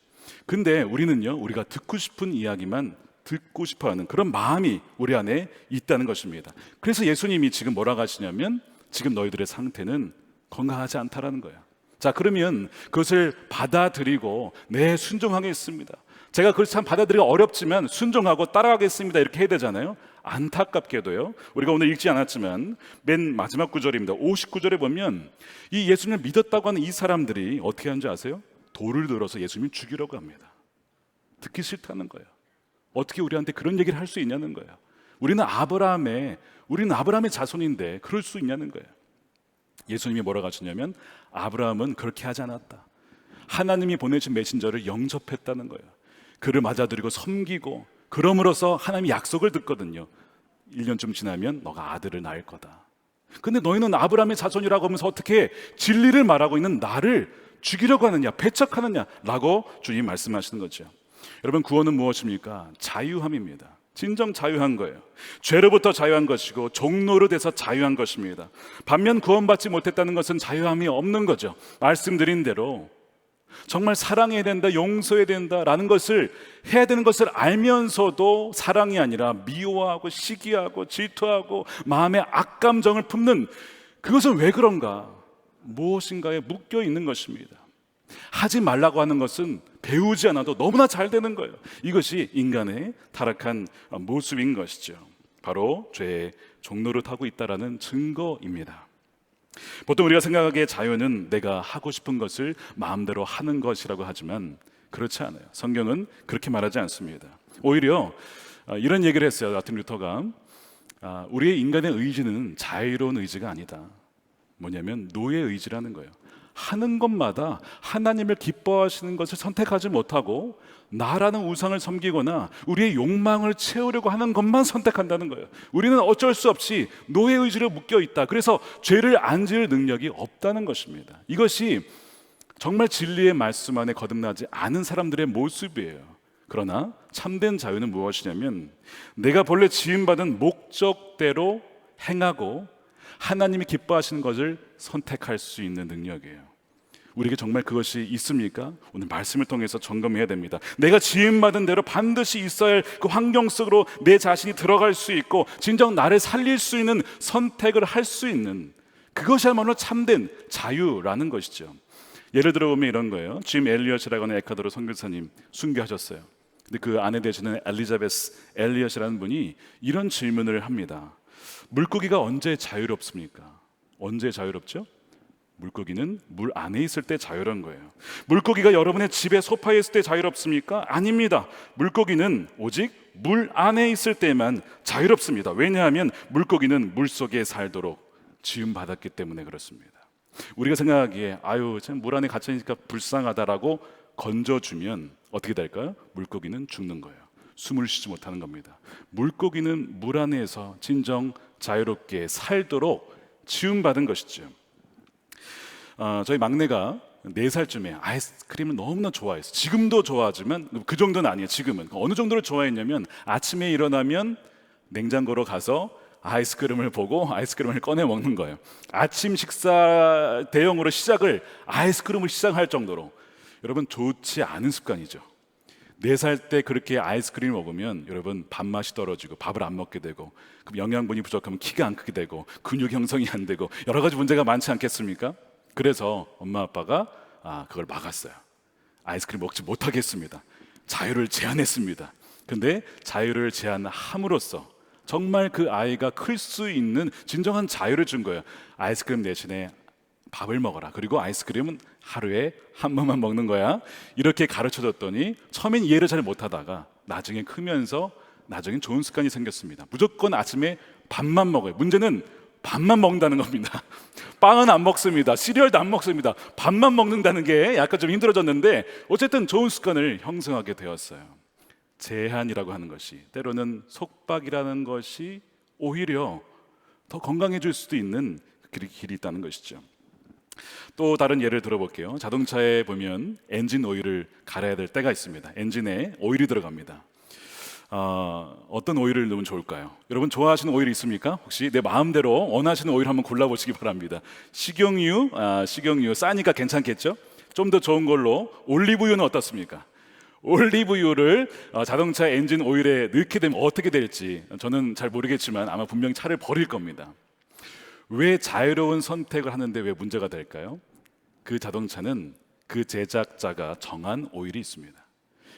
[SPEAKER 8] 근데 우리는요, 우리가 듣고 싶은 이야기만 듣고 싶어하는 그런 마음이 우리 안에 있다는 것입니다. 그래서 예수님이 지금 뭐라고 하시냐면, 지금 너희들의 상태는 건강하지 않다라는 거예요. 자, 그러면 그것을 받아들이고 네, 순종하겠습니다. 제가 그걸 참 받아들이기가 어렵지만 순종하고 따라가겠습니다, 이렇게 해야 되잖아요. 안타깝게도요, 우리가 오늘 읽지 않았지만 맨 마지막 구절입니다. 59절에 보면 이 예수님을 믿었다고 하는 이 사람들이 어떻게 하는지 아세요? 돌을 들어서 예수님을 죽이려고 합니다. 듣기 싫다는 거예요. 어떻게 우리한테 그런 얘기를 할 수 있냐는 거예요. 우리는 아브라함의 자손인데 그럴 수 있냐는 거예요. 예수님이 뭐라고 하셨냐면, 아브라함은 그렇게 하지 않았다. 하나님이 보내신 메신저를 영접했다는 거예요. 그를 맞아들이고 섬기고, 그럼으로써 하나님이 약속을 듣거든요. 1년쯤 지나면 너가 아들을 낳을 거다. 근데 너희는 아브라함의 자손이라고 하면서 어떻게 진리를 말하고 있는 나를 죽이려고 하느냐, 배척하느냐 라고 주님이 말씀하시는 거죠. 여러분, 구원은 무엇입니까? 자유함입니다. 진정 자유한 거예요. 죄로부터 자유한 것이고 종로로 돼서 자유한 것입니다. 반면 구원받지 못했다는 것은 자유함이 없는 거죠. 말씀드린 대로 정말 사랑해야 된다, 용서해야 된다라는 것을 해야 되는 것을 알면서도 사랑이 아니라 미워하고 시기하고 질투하고 마음의 악감정을 품는, 그것은 왜 그런가? 무엇인가에 묶여 있는 것입니다. 하지 말라고 하는 것은 배우지 않아도 너무나 잘 되는 거예요. 이것이 인간의 타락한 모습인 것이죠. 바로 죄의 종로를 타고 있다라는 증거입니다. 보통 우리가 생각하기에 자유는 내가 하고 싶은 것을 마음대로 하는 것이라고 하지만 그렇지 않아요. 성경은 그렇게 말하지 않습니다. 오히려 이런 얘기를 했어요. 마틴 루터가 우리의 인간의 의지는 자유로운 의지가 아니다. 뭐냐면 노예 의지라는 거예요. 하는 것마다 하나님을 기뻐하시는 것을 선택하지 못하고 나라는 우상을 섬기거나 우리의 욕망을 채우려고 하는 것만 선택한다는 거예요. 우리는 어쩔 수 없이 노예 의지로 묶여 있다. 그래서 죄를 안 지을 능력이 없다는 것입니다. 이것이 정말 진리의 말씀 안에 거듭나지 않은 사람들의 모습이에요. 그러나 참된 자유는 무엇이냐면, 내가 본래 지음받은 목적대로 행하고 하나님이 기뻐하시는 것을 선택할 수 있는 능력이에요. 우리에게 정말 그것이 있습니까? 오늘 말씀을 통해서 점검해야 됩니다. 내가 지음받은 대로 반드시 있어야 할 그 환경 속으로 내 자신이 들어갈 수 있고 진정 나를 살릴 수 있는 선택을 할 수 있는, 그것이야말로 참된 자유라는 것이죠. 예를 들어보면 이런 거예요. 짐 엘리엇이라고 하는 에콰도르 선교사님 순교하셨어요. 근데 그 아내 되시는 엘리자베스 엘리엇이라는 분이 이런 질문을 합니다. 물고기가 언제 자유롭습니까? 언제 자유롭죠? 물고기는 물 안에 있을 때 자유로운 거예요. 물고기가 여러분의 집에 소파에 있을 때 자유롭습니까? 아닙니다. 물고기는 오직 물 안에 있을 때만 자유롭습니다. 왜냐하면 물고기는 물 속에 살도록 지음받았기 때문에 그렇습니다. 우리가 생각하기에 아유 참 물 안에 갇혀있으니까 불쌍하다라고 건져주면 어떻게 될까요? 물고기는 죽는 거예요. 숨을 쉬지 못하는 겁니다. 물고기는 물 안에서 진정 자유롭게 살도록 지음받은 것이죠. 저희 막내가 4살쯤에 아이스크림을 너무나 좋아했어요. 지금도 좋아하지만 그 정도는 아니에요. 지금은 어느 정도로 좋아했냐면 아침에 일어나면 냉장고로 가서 아이스크림을 보고 아이스크림을 꺼내 먹는 거예요. 아침 식사 대용으로 시작을 아이스크림을 시작할 정도로. 여러분, 좋지 않은 습관이죠. 4살 때 그렇게 아이스크림 먹으면 여러분 밥맛이 떨어지고 밥을 안 먹게 되고, 그럼 영양분이 부족하면 키가 안 크게 되고 근육 형성이 안 되고 여러 가지 문제가 많지 않겠습니까? 그래서 엄마 아빠가 그걸 막았어요. 아이스크림 먹지 못하게 했습니다. 자유를 제한했습니다. 근데 자유를 제한함으로써 정말 그 아이가 클 수 있는 진정한 자유를 준 거예요. 아이스크림 대신에 밥을 먹어라. 그리고 아이스크림은 하루에 한 번만 먹는 거야. 이렇게 가르쳐줬더니 처음엔 이해를 잘 못하다가 나중에 크면서 나중엔 좋은 습관이 생겼습니다. 무조건 아침에 밥만 먹어요. 문제는 밥만 먹는다는 겁니다. 빵은 안 먹습니다. 시리얼도 안 먹습니다. 밥만 먹는다는 게 약간 좀 힘들어졌는데 어쨌든 좋은 습관을 형성하게 되었어요. 제한이라고 하는 것이, 때로는 속박이라는 것이 오히려 더 건강해질 수도 있는 길이 있다는 것이죠. 또 다른 예를 들어볼게요. 자동차에 보면 엔진 오일을 갈아야 될 때가 있습니다. 엔진에 오일이 들어갑니다. 어떤 오일을 넣으면 좋을까요? 여러분 좋아하시는 오일이 있습니까? 혹시 내 마음대로 원하시는 오일 한번 골라보시기 바랍니다. 식용유 싸니까 괜찮겠죠? 좀 더 좋은 걸로 올리브유는 어떻습니까? 올리브유를 자동차 엔진 오일에 넣게 되면 어떻게 될지 저는 잘 모르겠지만 아마 분명히 차를 버릴 겁니다. 왜 자유로운 선택을 하는데 왜 문제가 될까요? 그 자동차는 그 제작자가 정한 오일이 있습니다.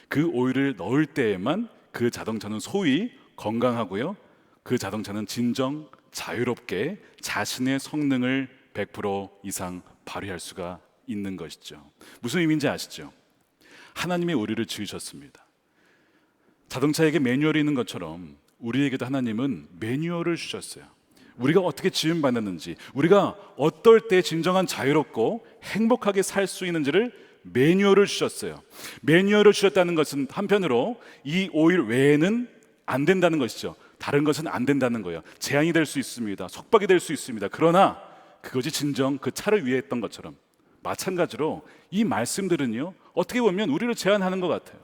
[SPEAKER 8] 그 오일을 넣을 때에만 그 자동차는 소위 건강하고요, 그 자동차는 진정 자유롭게 자신의 성능을 100% 이상 발휘할 수가 있는 것이죠. 무슨 의미인지 아시죠? 하나님이 우리를 지으셨습니다. 자동차에게 매뉴얼이 있는 것처럼 우리에게도 하나님은 매뉴얼을 주셨어요. 우리가 어떻게 지음받았는지, 우리가 어떨 때 진정한 자유롭고 행복하게 살 수 있는지를 매뉴얼을 주셨어요. 매뉴얼을 주셨다는 것은 한편으로 이 오일 외에는 안 된다는 것이죠. 다른 것은 안 된다는 거예요. 제한이 될 수 있습니다. 속박이 될 수 있습니다. 그러나 그것이 진정 그 차를 위해 했던 것처럼 마찬가지로 이 말씀들은요, 어떻게 보면 우리를 제한하는 것 같아요.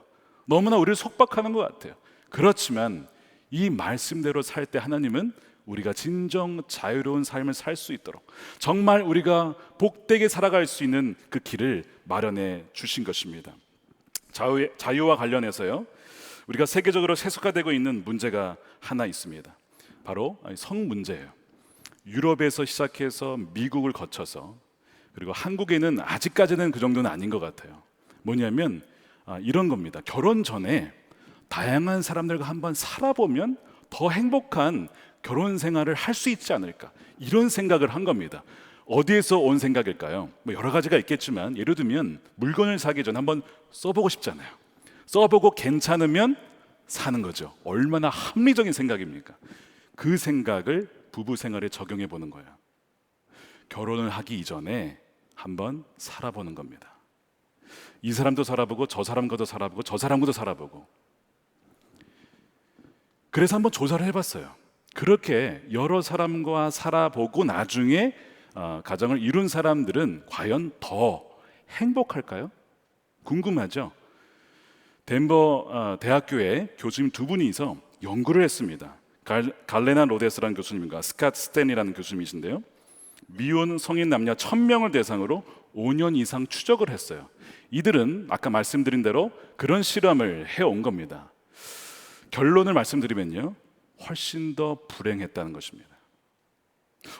[SPEAKER 8] 너무나 우리를 속박하는 것 같아요. 그렇지만 이 말씀대로 살 때 하나님은 우리가 진정 자유로운 삶을 살 수 있도록 정말 우리가 복되게 살아갈 수 있는 그 길을 마련해 주신 것입니다. 자유와 관련해서요, 우리가 세계적으로 세속화되고 있는 문제가 하나 있습니다. 바로 성 문제예요. 유럽에서 시작해서 미국을 거쳐서 그리고 한국에는 아직까지는 그 정도는 아닌 것 같아요. 뭐냐면 이런 겁니다. 결혼 전에 다양한 사람들과 한번 살아보면 더 행복한 결혼 생활을 할 수 있지 않을까, 이런 생각을 한 겁니다. 어디에서 온 생각일까요? 여러 가지가 있겠지만 예를 들면 물건을 사기 전에 한번 써보고 싶잖아요. 써보고 괜찮으면 사는 거죠. 얼마나 합리적인 생각입니까? 그 생각을 부부 생활에 적용해 보는 거예요. 결혼을 하기 이전에 한번 살아보는 겁니다. 이 사람도 살아보고 저 사람과도 살아보고 저 사람과도 살아보고, 그래서 한번 조사를 해봤어요. 그렇게 여러 사람과 살아보고 나중에 가정을 이룬 사람들은 과연 더 행복할까요? 궁금하죠? 덴버 대학교에 교수님 2분이서 연구를 했습니다. 갈레나 로데스라는 교수님과 스캇 스탠이라는 교수님이신데요, 미혼 성인 남녀 1000명을 대상으로 5년 이상 추적을 했어요. 이들은 아까 말씀드린 대로 그런 실험을 해온 겁니다. 결론을 말씀드리면요, 훨씬 더 불행했다는 것입니다.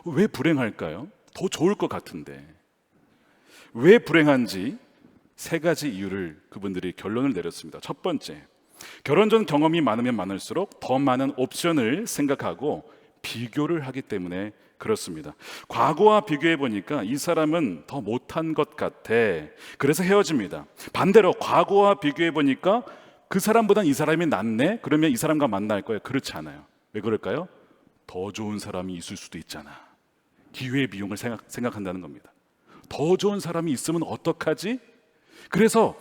[SPEAKER 8] 왜 불행할까요? 더 좋을 것 같은데. 왜 불행한지 3가지 이유를 그분들이 결론을 내렸습니다. 첫 번째, 결혼 전 경험이 많으면 많을수록 더 많은 옵션을 생각하고 비교를 하기 때문에 그렇습니다. 과거와 비교해 보니까 이 사람은 더 못한 것 같아. 그래서 헤어집니다. 반대로 과거와 비교해 보니까 그 사람보단 이 사람이 낫네? 그러면 이 사람과 만날 거예요. 그렇지 않아요. 왜 그럴까요? 더 좋은 사람이 있을 수도 있잖아. 기회의 비용을 생각한다는 겁니다. 더 좋은 사람이 있으면 어떡하지? 그래서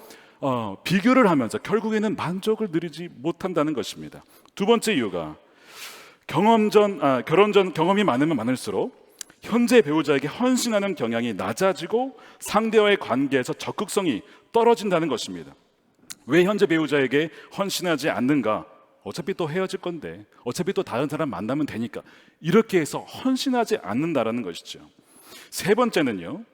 [SPEAKER 8] 비교를 하면서 결국에는 만족을 누리지 못한다는 것입니다. 두 번째 이유가 결혼 전 경험이 많으면 많을수록 현재 배우자에게 헌신하는 경향이 낮아지고 상대와의 관계에서 적극성이 떨어진다는 것입니다. 왜 현재 배우자에게 헌신하지 않는가? 어차피 또 헤어질 건데, 어차피 또 다른 사람 만나면 되니까, 이렇게 해서 헌신하지 않는다라는 것이죠. 세 번째는요,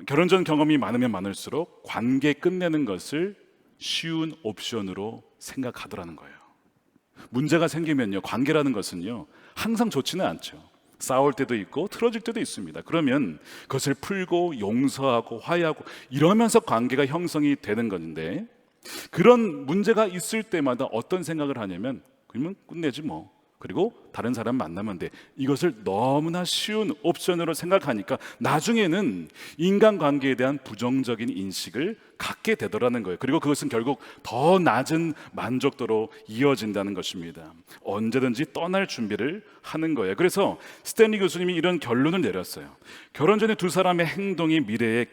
[SPEAKER 8] 결혼 전 경험이 많으면 많을수록 관계 끝내는 것을 쉬운 옵션으로 생각하더라는 거예요. 문제가 생기면요, 관계라는 것은요 항상 좋지는 않죠. 싸울 때도 있고 틀어질 때도 있습니다. 그러면 그것을 풀고 용서하고 화해하고 이러면서 관계가 형성이 되는 건데, 그런 문제가 있을 때마다 어떤 생각을 하냐면 그러면 끝내지 뭐, 그리고 다른 사람 만나면 돼, 이것을 너무나 쉬운 옵션으로 생각하니까 나중에는 인간관계에 대한 부정적인 인식을 갖게 되더라는 거예요. 그리고 그것은 결국 더 낮은 만족도로 이어진다는 것입니다. 언제든지 떠날 준비를 하는 거예요. 그래서 스탠리 교수님이 이런 결론을 내렸어요. 결혼 전에 두 사람의 행동이 미래의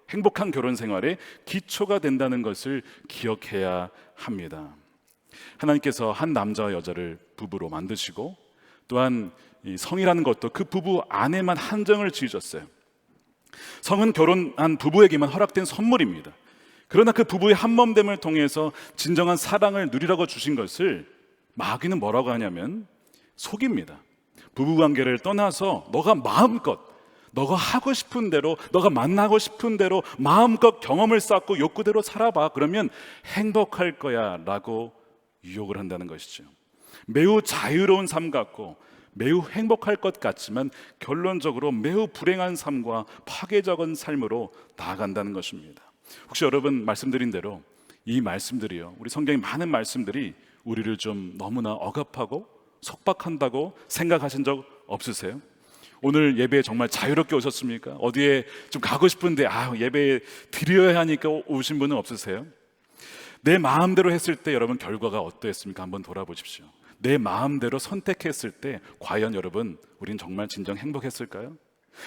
[SPEAKER 8] 행복한 결혼 생활의 기초가 된다는 것을 기억해야 합니다. 하나님께서 한 남자와 여자를 부부로 만드시고, 또한 이 성이라는 것도 그 부부 안에만 한정을 지으셨어요. 성은 결혼한 부부에게만 허락된 선물입니다. 그러나 그 부부의 한몸됨을 통해서 진정한 사랑을 누리라고 주신 것을 마귀는 뭐라고 하냐면 속입니다. 부부관계를 떠나서 너가 마음껏, 너가 하고 싶은 대로, 너가 만나고 싶은 대로 마음껏 경험을 쌓고 욕구대로 살아봐, 그러면 행복할 거야 라고 유혹을 한다는 것이죠. 매우 자유로운 삶 같고 매우 행복할 것 같지만 결론적으로 매우 불행한 삶과 파괴적인 삶으로 나아간다는 것입니다. 혹시 여러분 말씀드린 대로 이 말씀들이요, 우리 성경의 많은 말씀들이 우리를 좀 너무나 억압하고 속박한다고 생각하신 적 없으세요? 오늘 예배에 정말 자유롭게 오셨습니까? 어디에 좀 가고 싶은데 예배 드려야 하니까 오신 분은 없으세요? 내 마음대로 했을 때 여러분 결과가 어떠했습니까? 한번 돌아보십시오. 내 마음대로 선택했을 때 과연 여러분 우린 정말 진정 행복했을까요?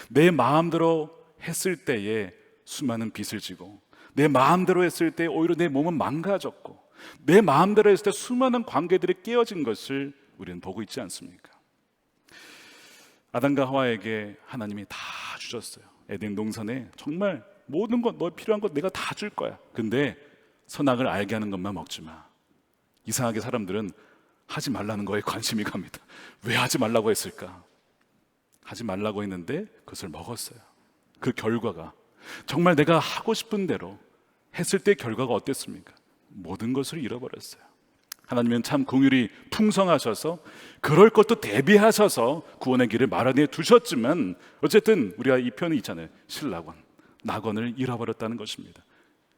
[SPEAKER 8] 내 마음대로 했을 때에 수많은 빚을 지고, 내 마음대로 했을 때 오히려 내 몸은 망가졌고, 내 마음대로 했을 때 수많은 관계들이 깨어진 것을 우리는 보고 있지 않습니까? 아담과 하와에게 하나님이 다 주셨어요. 에덴 동산에 정말 모든 것, 너 필요한 것 내가 다 줄 거야. 근데 선악을 알게 하는 것만 먹지 마. 이상하게 사람들은 하지 말라는 거에 관심이 갑니다. 왜 하지 말라고 했을까? 하지 말라고 했는데 그것을 먹었어요. 그 결과가 정말 내가 하고 싶은 대로 했을 때 결과가 어땠습니까? 모든 것을 잃어버렸어요. 하나님은 참 긍휼이 풍성하셔서 그럴 것도 대비하셔서 구원의 길을 마련해 두셨지만, 어쨌든 우리가 이 표현이 있잖아요. 신락원, 낙원을 잃어버렸다는 것입니다.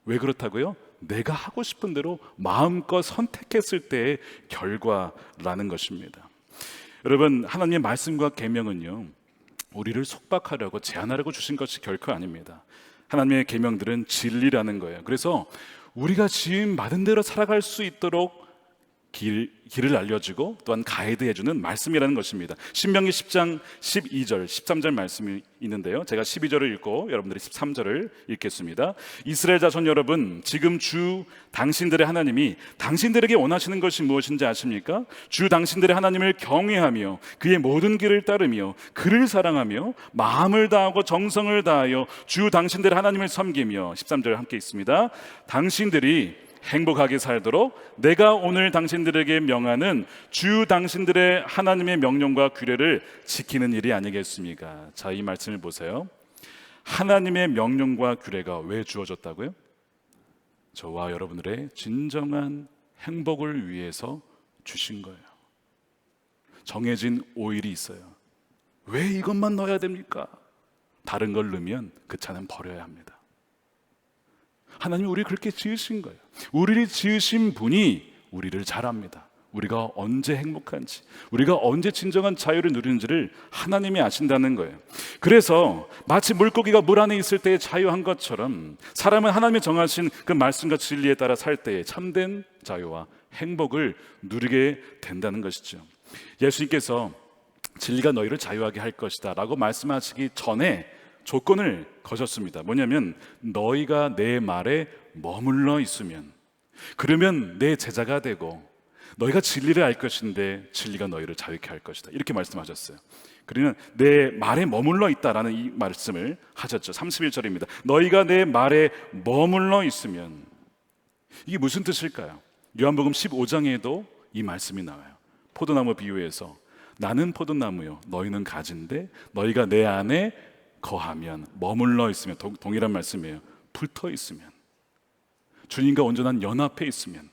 [SPEAKER 8] 왜 그렇다고요? 내가 하고 싶은 대로 마음껏 선택했을 때의 결과라는 것입니다. 여러분, 하나님의 말씀과 계명은요, 우리를 속박하려고 제한하려고 주신 것이 결코 아닙니다. 하나님의 계명들은 진리라는 거예요. 그래서 우리가 지음 받은 대로 살아갈 수 있도록 길을 알려주고 또한 가이드해주는 말씀이라는 것입니다. 신명기 10장 12절 13절 말씀이 있는데요, 제가 12절을 읽고 여러분들이 13절을 읽겠습니다. 이스라엘 자손 여러분, 지금 주 당신들의 하나님이 당신들에게 원하시는 것이 무엇인지 아십니까? 주 당신들의 하나님을 경외하며 그의 모든 길을 따르며 그를 사랑하며 마음을 다하고 정성을 다하여 주 당신들의 하나님을 섬기며, 13절 함께 있습니다. 당신들이 행복하게 살도록 내가 오늘 당신들에게 명하는 주 당신들의 하나님의 명령과 규례를 지키는 일이 아니겠습니까? 자, 이 말씀을 보세요. 하나님의 명령과 규례가 왜 주어졌다고요? 저와 여러분들의 진정한 행복을 위해서 주신 거예요. 정해진 오일이 있어요. 왜 이것만 넣어야 됩니까? 다른 걸 넣으면 그 차는 버려야 합니다. 하나님이 우리를 그렇게 지으신 거예요. 우리를 지으신 분이 우리를 잘 압니다. 우리가 언제 행복한지, 우리가 언제 진정한 자유를 누리는지를 하나님이 아신다는 거예요. 그래서 마치 물고기가 물 안에 있을 때의 자유한 것처럼 사람은 하나님이 정하신 그 말씀과 진리에 따라 살 때에 참된 자유와 행복을 누리게 된다는 것이죠. 예수님께서 진리가 너희를 자유하게 할 것이다 라고 말씀하시기 전에 조건을 거셨습니다. 뭐냐면 너희가 내 말에 머물러 있으면, 그러면 내 제자가 되고 너희가 진리를 알 것인데 진리가 너희를 자유케 할 것이다, 이렇게 말씀하셨어요. 그러면 내 말에 머물러 있다라는 이 말씀을 하셨죠. 31절입니다. 너희가 내 말에 머물러 있으면, 이게 무슨 뜻일까요? 요한복음 15장에도 이 말씀이 나와요. 포도나무 비유에서 나는 포도나무요 너희는 가지인데 너희가 내 안에 거하면, 머물러 있으면, 동일한 말씀이에요. 붙어 있으면, 주님과 온전한 연합해 있으면,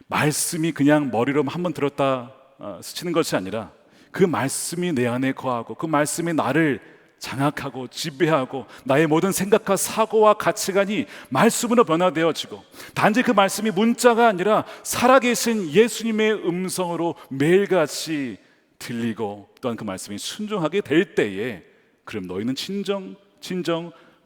[SPEAKER 8] 말씀이 그냥 머리로 한번 들었다 스치는 것이 아니라 그 말씀이 내 안에 거하고 그 말씀이 나를 장악하고 지배하고 나의 모든 생각과 사고와 가치관이 말씀으로 변화되어지고, 단지 그 말씀이 문자가 아니라 살아계신 예수님의 음성으로 매일같이 들리고 또한 그 말씀이 순종하게 될 때에, 그럼 너희는 진정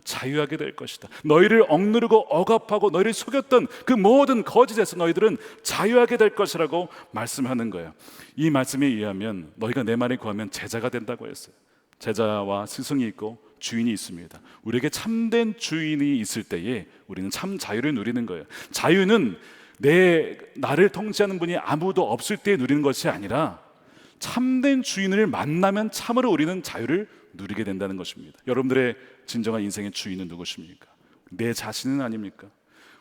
[SPEAKER 8] 자유하게 될 것이다. 너희를 억누르고 억압하고 너희를 속였던 그 모든 거짓에서 너희들은 자유하게 될 것이라고 말씀하는 거예요. 이 말씀에 의하면 너희가 내 말에 구하면 제자가 된다고 했어요. 제자와 스승이 있고 주인이 있습니다. 우리에게 참된 주인이 있을 때에 우리는 참 자유를 누리는 거예요. 자유는 나를 통치하는 분이 아무도 없을 때 누리는 것이 아니라 참된 주인을 만나면 참으로 우리는 자유를 누리게 된다는 것입니다. 여러분들의 진정한 인생의 주인은 누구십니까? 내 자신은 아닙니까?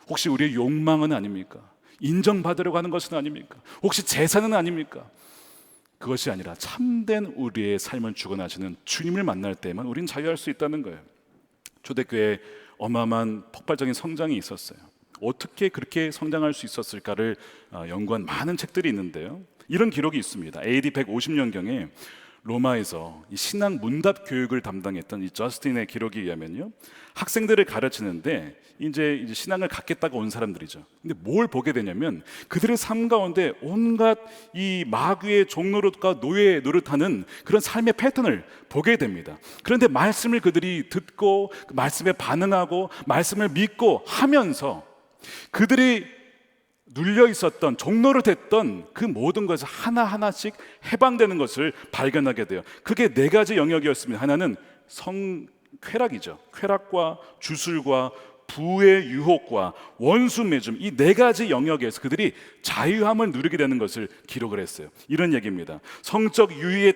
[SPEAKER 8] 혹시 우리의 욕망은 아닙니까? 인정받으려고 하는 것은 아닙니까? 혹시 재산은 아닙니까? 그것이 아니라 참된 우리의 삶을 주관하시는 주님을 만날 때만 우리는 자유할 수 있다는 거예요. 초대교회에 어마어마한 폭발적인 성장이 있었어요. 어떻게 그렇게 성장할 수 있었을까를 연구한 많은 책들이 있는데요, 이런 기록이 있습니다. AD 150년경에 로마에서 이 신앙 문답 교육을 담당했던 이 저스틴의 기록에 의하면요, 학생들을 가르치는데 이제 신앙을 갖겠다고 온 사람들이죠. 근데 뭘 보게 되냐면 그들의 삶 가운데 온갖 이 마귀의 종노릇과 노예 노릇하는 그런 삶의 패턴을 보게 됩니다. 그런데 말씀을 그들이 듣고 그 말씀에 반응하고 말씀을 믿고 하면서 그들이 눌려 있었던, 종노릇했던 그 모든 것을 하나하나씩 해방되는 것을 발견하게 돼요. 그게 4가지 영역이었습니다. 하나는 쾌락이죠. 쾌락과 주술과 부의 유혹과 원수 맺음, 이 4가지 영역에서 그들이 자유함을 누리게 되는 것을 기록을 했어요. 이런 얘기입니다. 성적 유희에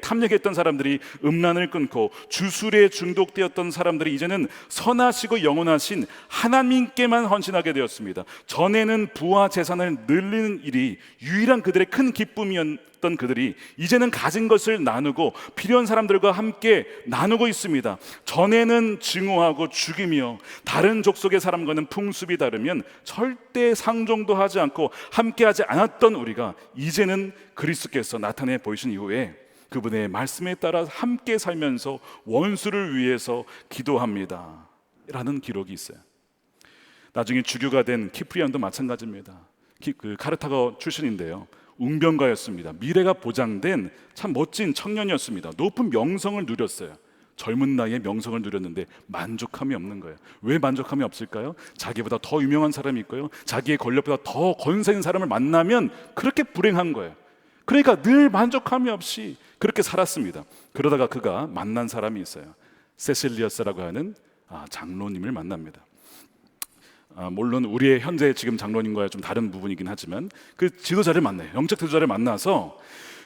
[SPEAKER 8] 탐닉했던 사람들이 음란을 끊고, 주술에 중독되었던 사람들이 이제는 선하시고 영원하신 하나님께만 헌신하게 되었습니다. 전에는 부와 재산을 늘리는 일이 유일한 그들의 큰 기쁨이었던 그들이 이제는 가진 것을 나누고 필요한 사람들과 함께 나누고 있습니다. 전에는 증오하고 죽이며 다른 족속의 사람과는 풍습이 다르면 절대 상종도 하지 않고 함께하지 않았던 우리가 이제는 그리스도께서 나타내 보이신 이후에 그분의 말씀에 따라 함께 살면서 원수를 위해서 기도합니다 라는 기록이 있어요. 나중에 주교가 된 키프리안도 마찬가지입니다. 그 카르타고 출신인데요, 웅변가였습니다. 미래가 보장된 참 멋진 청년이었습니다. 높은 명성을 누렸어요. 젊은 나이에 명성을 누렸는데 만족함이 없는 거예요. 왜 만족함이 없을까요? 자기보다 더 유명한 사람이 있고요, 자기의 권력보다 더 권세 있는 사람을 만나면 그렇게 불행한 거예요. 그러니까 늘 만족함이 없이 그렇게 살았습니다. 그러다가 그가 만난 사람이 있어요. 세실리어스라고 하는 장로님을 만납니다. 물론 우리의 현재 지금 장로님과는 좀 다른 부분이긴 하지만 그 지도자를 만나요. 영적 지도자를 만나서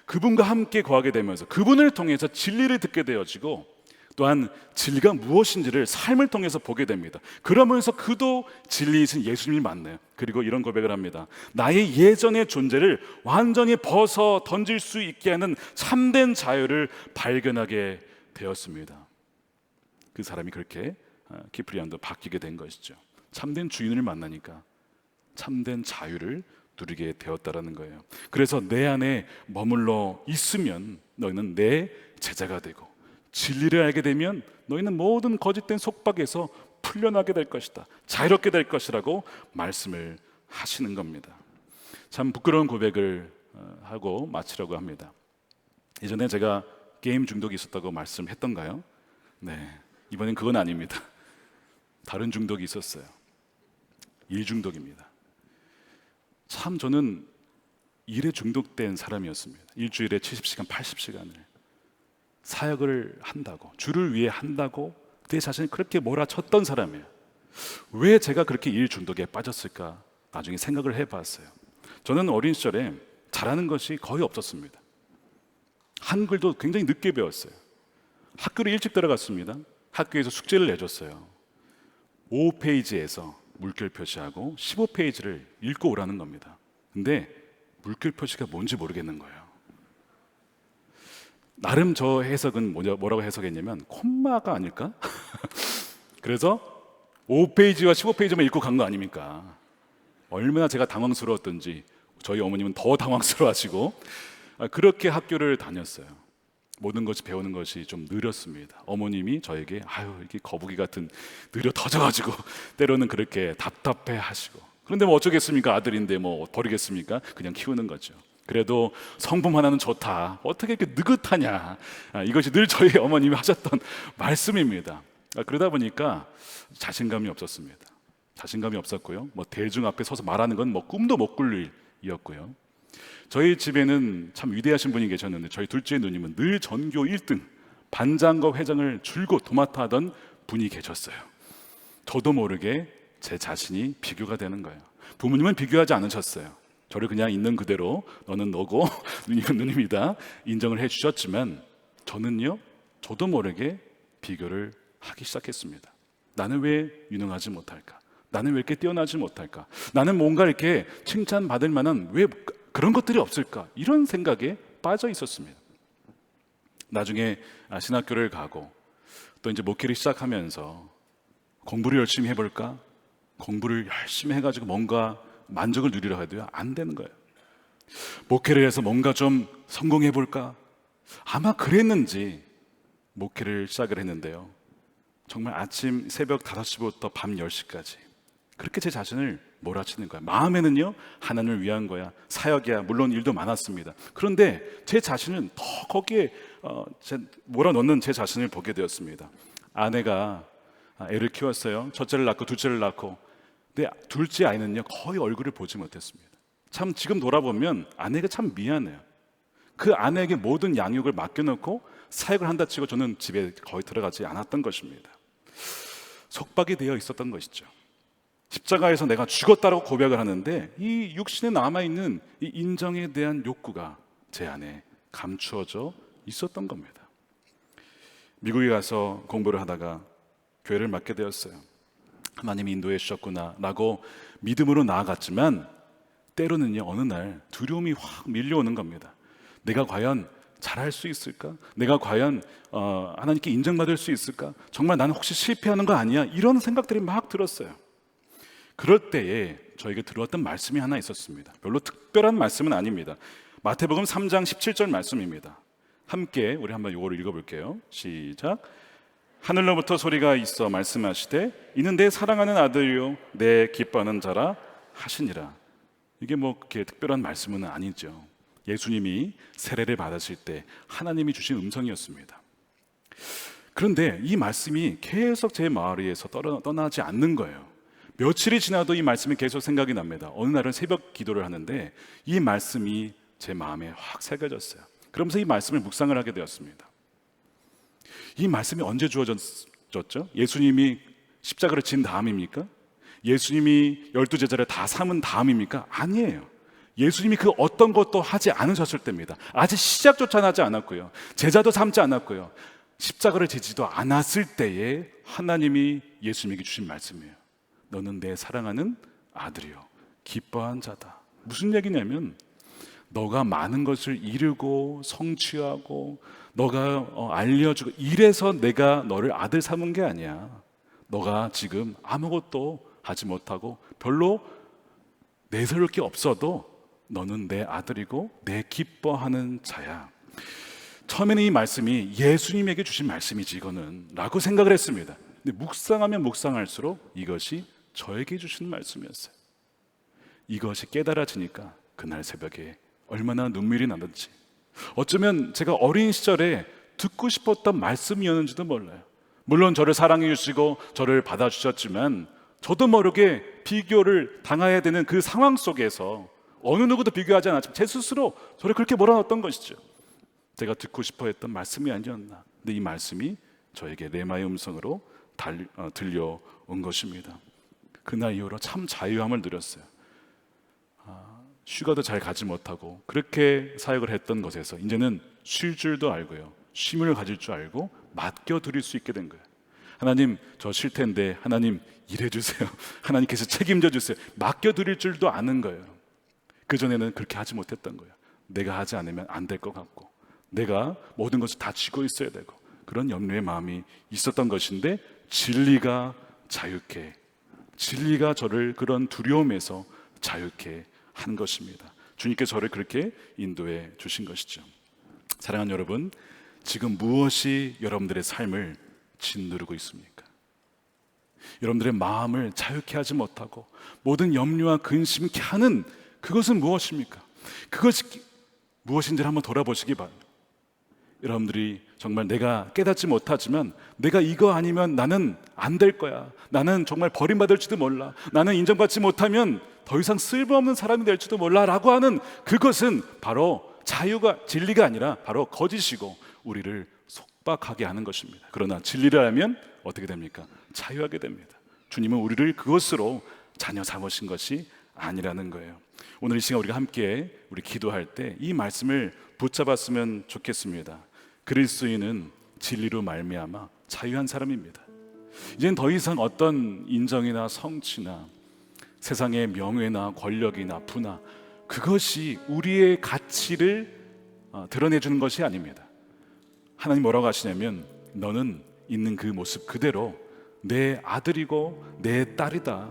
[SPEAKER 8] 그분과 함께 거하게 되면서 그분을 통해서 진리를 듣게 되어지고, 또한 진리가 무엇인지를 삶을 통해서 보게 됩니다. 그러면서 그도 진리이신 예수님을 만나요. 그리고 이런 고백을 합니다. 나의 예전의 존재를 완전히 벗어 던질 수 있게 하는 참된 자유를 발견하게 되었습니다. 그 사람이 그렇게 키프리안도 바뀌게 된 것이죠. 참된 주인을 만나니까 참된 자유를 누리게 되었다라는 거예요. 그래서 내 안에 머물러 있으면 너희는 내 제자가 되고, 진리를 알게 되면 너희는 모든 거짓된 속박에서 풀려나게 될 것이다, 자유롭게 될 것이라고 말씀을 하시는 겁니다. 참 부끄러운 고백을 하고 마치려고 합니다. 예전에 제가 게임 중독이 있었다고 말씀했던가요? 네, 이번엔 그건 아닙니다. 다른 중독이 있었어요. 일 중독입니다. 참 저는 일에 중독된 사람이었습니다. 일주일에 70시간, 80시간을 사역을 한다고, 주를 위해 한다고 내 자신을 그렇게 몰아쳤던 사람이에요. 왜 제가 그렇게 일 중독에 빠졌을까? 나중에 생각을 해봤어요. 저는 어린 시절에 잘하는 것이 거의 없었습니다. 한글도 굉장히 늦게 배웠어요. 학교를 일찍 들어갔습니다. 학교에서 숙제를 내줬어요. 5페이지에서 물결 표시하고 15페이지를 읽고 오라는 겁니다. 근데 물결 표시가 뭔지 모르겠는 거예요. 나름 저 해석은 뭐라고 해석했냐면 콤마가 아닐까? 그래서 5페이지와 15페이지만 읽고 간 거 아닙니까? 얼마나 제가 당황스러웠던지 저희 어머님은 더 당황스러워하시고 그렇게 학교를 다녔어요. 모든 것이 배우는 것이 좀 느렸습니다. 어머님이 저에게 이렇게 거북이 같은 느려 터져가지고 때로는 그렇게 답답해 하시고, 그런데 뭐 어쩌겠습니까? 아들인데 뭐 버리겠습니까? 그냥 키우는 거죠. 그래도 성품 하나는 좋다. 어떻게 이렇게 느긋하냐. 이것이 늘 저희 어머님이 하셨던 말씀입니다. 그러다 보니까 자신감이 없었습니다. 자신감이 없었고요. 뭐 대중 앞에 서서 말하는 건 뭐 꿈도 못 꿀 일이었고요. 저희 집에는 참 위대하신 분이 계셨는데 저희 둘째 누님은 늘 전교 1등, 반장과 회장을 줄곧 도맡아 하던 분이 계셨어요. 저도 모르게 제 자신이 비교가 되는 거예요. 부모님은 비교하지 않으셨어요. 저를 그냥 있는 그대로 너는 너고 누님은 누님이다 인정을 해주셨지만 저는요, 저도 모르게 비교를 하기 시작했습니다. 나는 왜 유능하지 못할까? 나는 왜 이렇게 뛰어나지 못할까? 나는 뭔가 이렇게 칭찬받을 만한 왜 그런 것들이 없을까? 이런 생각에 빠져 있었습니다. 나중에 신학교를 가고 또 이제 목회를 시작하면서 공부를 열심히 해볼까? 공부를 열심히 해가지고 뭔가 만족을 누리려 해도요, 안 되는 거예요. 목회를 해서 뭔가 좀 성공해볼까? 아마 그랬는지 목회를 시작을 했는데요, 정말 아침 새벽 5시부터 밤 10시까지 그렇게 제 자신을 몰아치는 거야. 마음에는요, 하나님을 위한 거야, 사역이야, 물론 일도 많았습니다. 그런데 제 자신은 더 거기에 몰아넣는 제 자신을 보게 되었습니다. 아내가 애를 키웠어요. 첫째를 낳고 둘째를 낳고. 근데 둘째 아이는요, 거의 얼굴을 보지 못했습니다. 참 지금 돌아보면 아내가 참 미안해요. 그 아내에게 모든 양육을 맡겨놓고 사역을 한다 치고 저는 집에 거의 들어가지 않았던 것입니다. 속박이 되어 있었던 것이죠. 십자가에서 내가 죽었다고 고백을 하는데 이 육신에 남아있는 이 인정에 대한 욕구가 제 안에 감추어져 있었던 겁니다. 미국에 가서 공부를 하다가 교회를 맡게 되었어요. 하나님이 인도해 주셨구나 라고 믿음으로 나아갔지만 때로는요, 어느 날 두려움이 확 밀려오는 겁니다. 내가 과연 잘할 수 있을까? 내가 과연 하나님께 인정받을 수 있을까? 정말 나는 혹시 실패하는 거 아니야? 이런 생각들이 막 들었어요. 그럴 때에 저에게 들어왔던 말씀이 하나 있었습니다. 별로 특별한 말씀은 아닙니다. 마태복음 3장 17절 말씀입니다. 함께 우리 한번 이거를 읽어볼게요. 시작. 하늘로부터 소리가 있어 말씀하시되 이는 내 사랑하는 아들이요 내 기뻐하는 자라 하시니라. 이게 뭐 그렇게 특별한 말씀은 아니죠. 예수님이 세례를 받으실 때 하나님이 주신 음성이었습니다. 그런데 이 말씀이 계속 제 마음에서 떠나지 않는 거예요. 며칠이 지나도 이 말씀이 계속 생각이 납니다. 어느 날은 새벽 기도를 하는데 이 말씀이 제 마음에 확 새겨졌어요. 그러면서 이 말씀을 묵상을 하게 되었습니다. 이 말씀이 언제 주어졌죠? 예수님이 십자가를 진 다음입니까? 예수님이 12제자를 다 삼은 다음입니까? 아니에요. 예수님이 그 어떤 것도 하지 않으셨을 때입니다. 아직 시작조차 하지 않았고요, 제자도 삼지 않았고요, 십자가를 지지도 않았을 때에 하나님이 예수님에게 주신 말씀이에요. 너는 내 사랑하는 아들이요 기뻐한 자다. 무슨 얘기냐면 너가 많은 것을 이루고 성취하고 너가 알려주고 이래서 내가 너를 아들 삼은 게 아니야. 너가 지금 아무것도 하지 못하고 별로 내세울 게 없어도 너는 내 아들이고 내 기뻐하는 자야. 처음에는 이 말씀이 예수님에게 주신 말씀이지 이거는 라고 생각을 했습니다. 근데 묵상하면 묵상할수록 이것이 저에게 주신 말씀이었어요. 이것이 깨달아지니까 그날 새벽에 얼마나 눈물이 나는지, 어쩌면 제가 어린 시절에 듣고 싶었던 말씀이었는지도 몰라요. 물론 저를 사랑해 주시고 저를 받아주셨지만 저도 모르게 비교를 당해야 되는 그 상황 속에서 어느 누구도 비교하지 않았지만 제 스스로 저를 그렇게 몰아넣었던 것이죠. 제가 듣고 싶어 했던 말씀이 아니었나. 근데 이 말씀이 저에게 레마의 음성으로 들려온 것입니다. 그날 이후로 참 자유함을 누렸어요. 휴가도 잘 가지 못하고 그렇게 사역을 했던 것에서 이제는 쉴 줄도 알고요, 쉼을 가질 줄 알고 맡겨드릴 수 있게 된 거예요. 하나님, 저 쉴 텐데 하나님 일해주세요. 하나님께서 책임져 주세요. 맡겨드릴 줄도 아는 거예요. 그전에는 그렇게 하지 못했던 거예요. 내가 하지 않으면 안 될 것 같고, 내가 모든 것을 다 쥐고 있어야 되고, 그런 염려의 마음이 있었던 것인데, 진리가 자유케, 진리가 저를 그런 두려움에서 자유케 한 것입니다. 주님께서 저를 그렇게 인도해 주신 것이죠. 사랑하는 여러분, 지금 무엇이 여러분들의 삶을 짓누르고 있습니까? 여러분들의 마음을 자유케 하지 못하고 모든 염려와 근심케 하는 그것은 무엇입니까? 그것이 무엇인지를 한번 돌아보시기 바랍니다. 여러분들이 정말 내가 깨닫지 못하지만 내가 이거 아니면 나는 안 될 거야, 나는 정말 버림받을지도 몰라, 나는 인정받지 못하면 더 이상 쓸모없는 사람이 될지도 몰라 라고 하는 그것은 바로 자유가, 진리가 아니라 바로 거짓이고 우리를 속박하게 하는 것입니다. 그러나 진리를 알면 어떻게 됩니까? 자유하게 됩니다. 주님은 우리를 그것으로 자녀 삼으신 것이 아니라는 거예요. 오늘 이 시간 우리가 함께 우리 기도할 때 이 말씀을 붙잡았으면 좋겠습니다. 그리스도인은 진리로 말미암아 자유한 사람입니다. 이제는 더 이상 어떤 인정이나 성취나 세상의 명예나 권력이나 부나 그것이 우리의 가치를 드러내주는 것이 아닙니다. 하나님 뭐라고 하시냐면, 너는 있는 그 모습 그대로 내 아들이고 내 딸이다.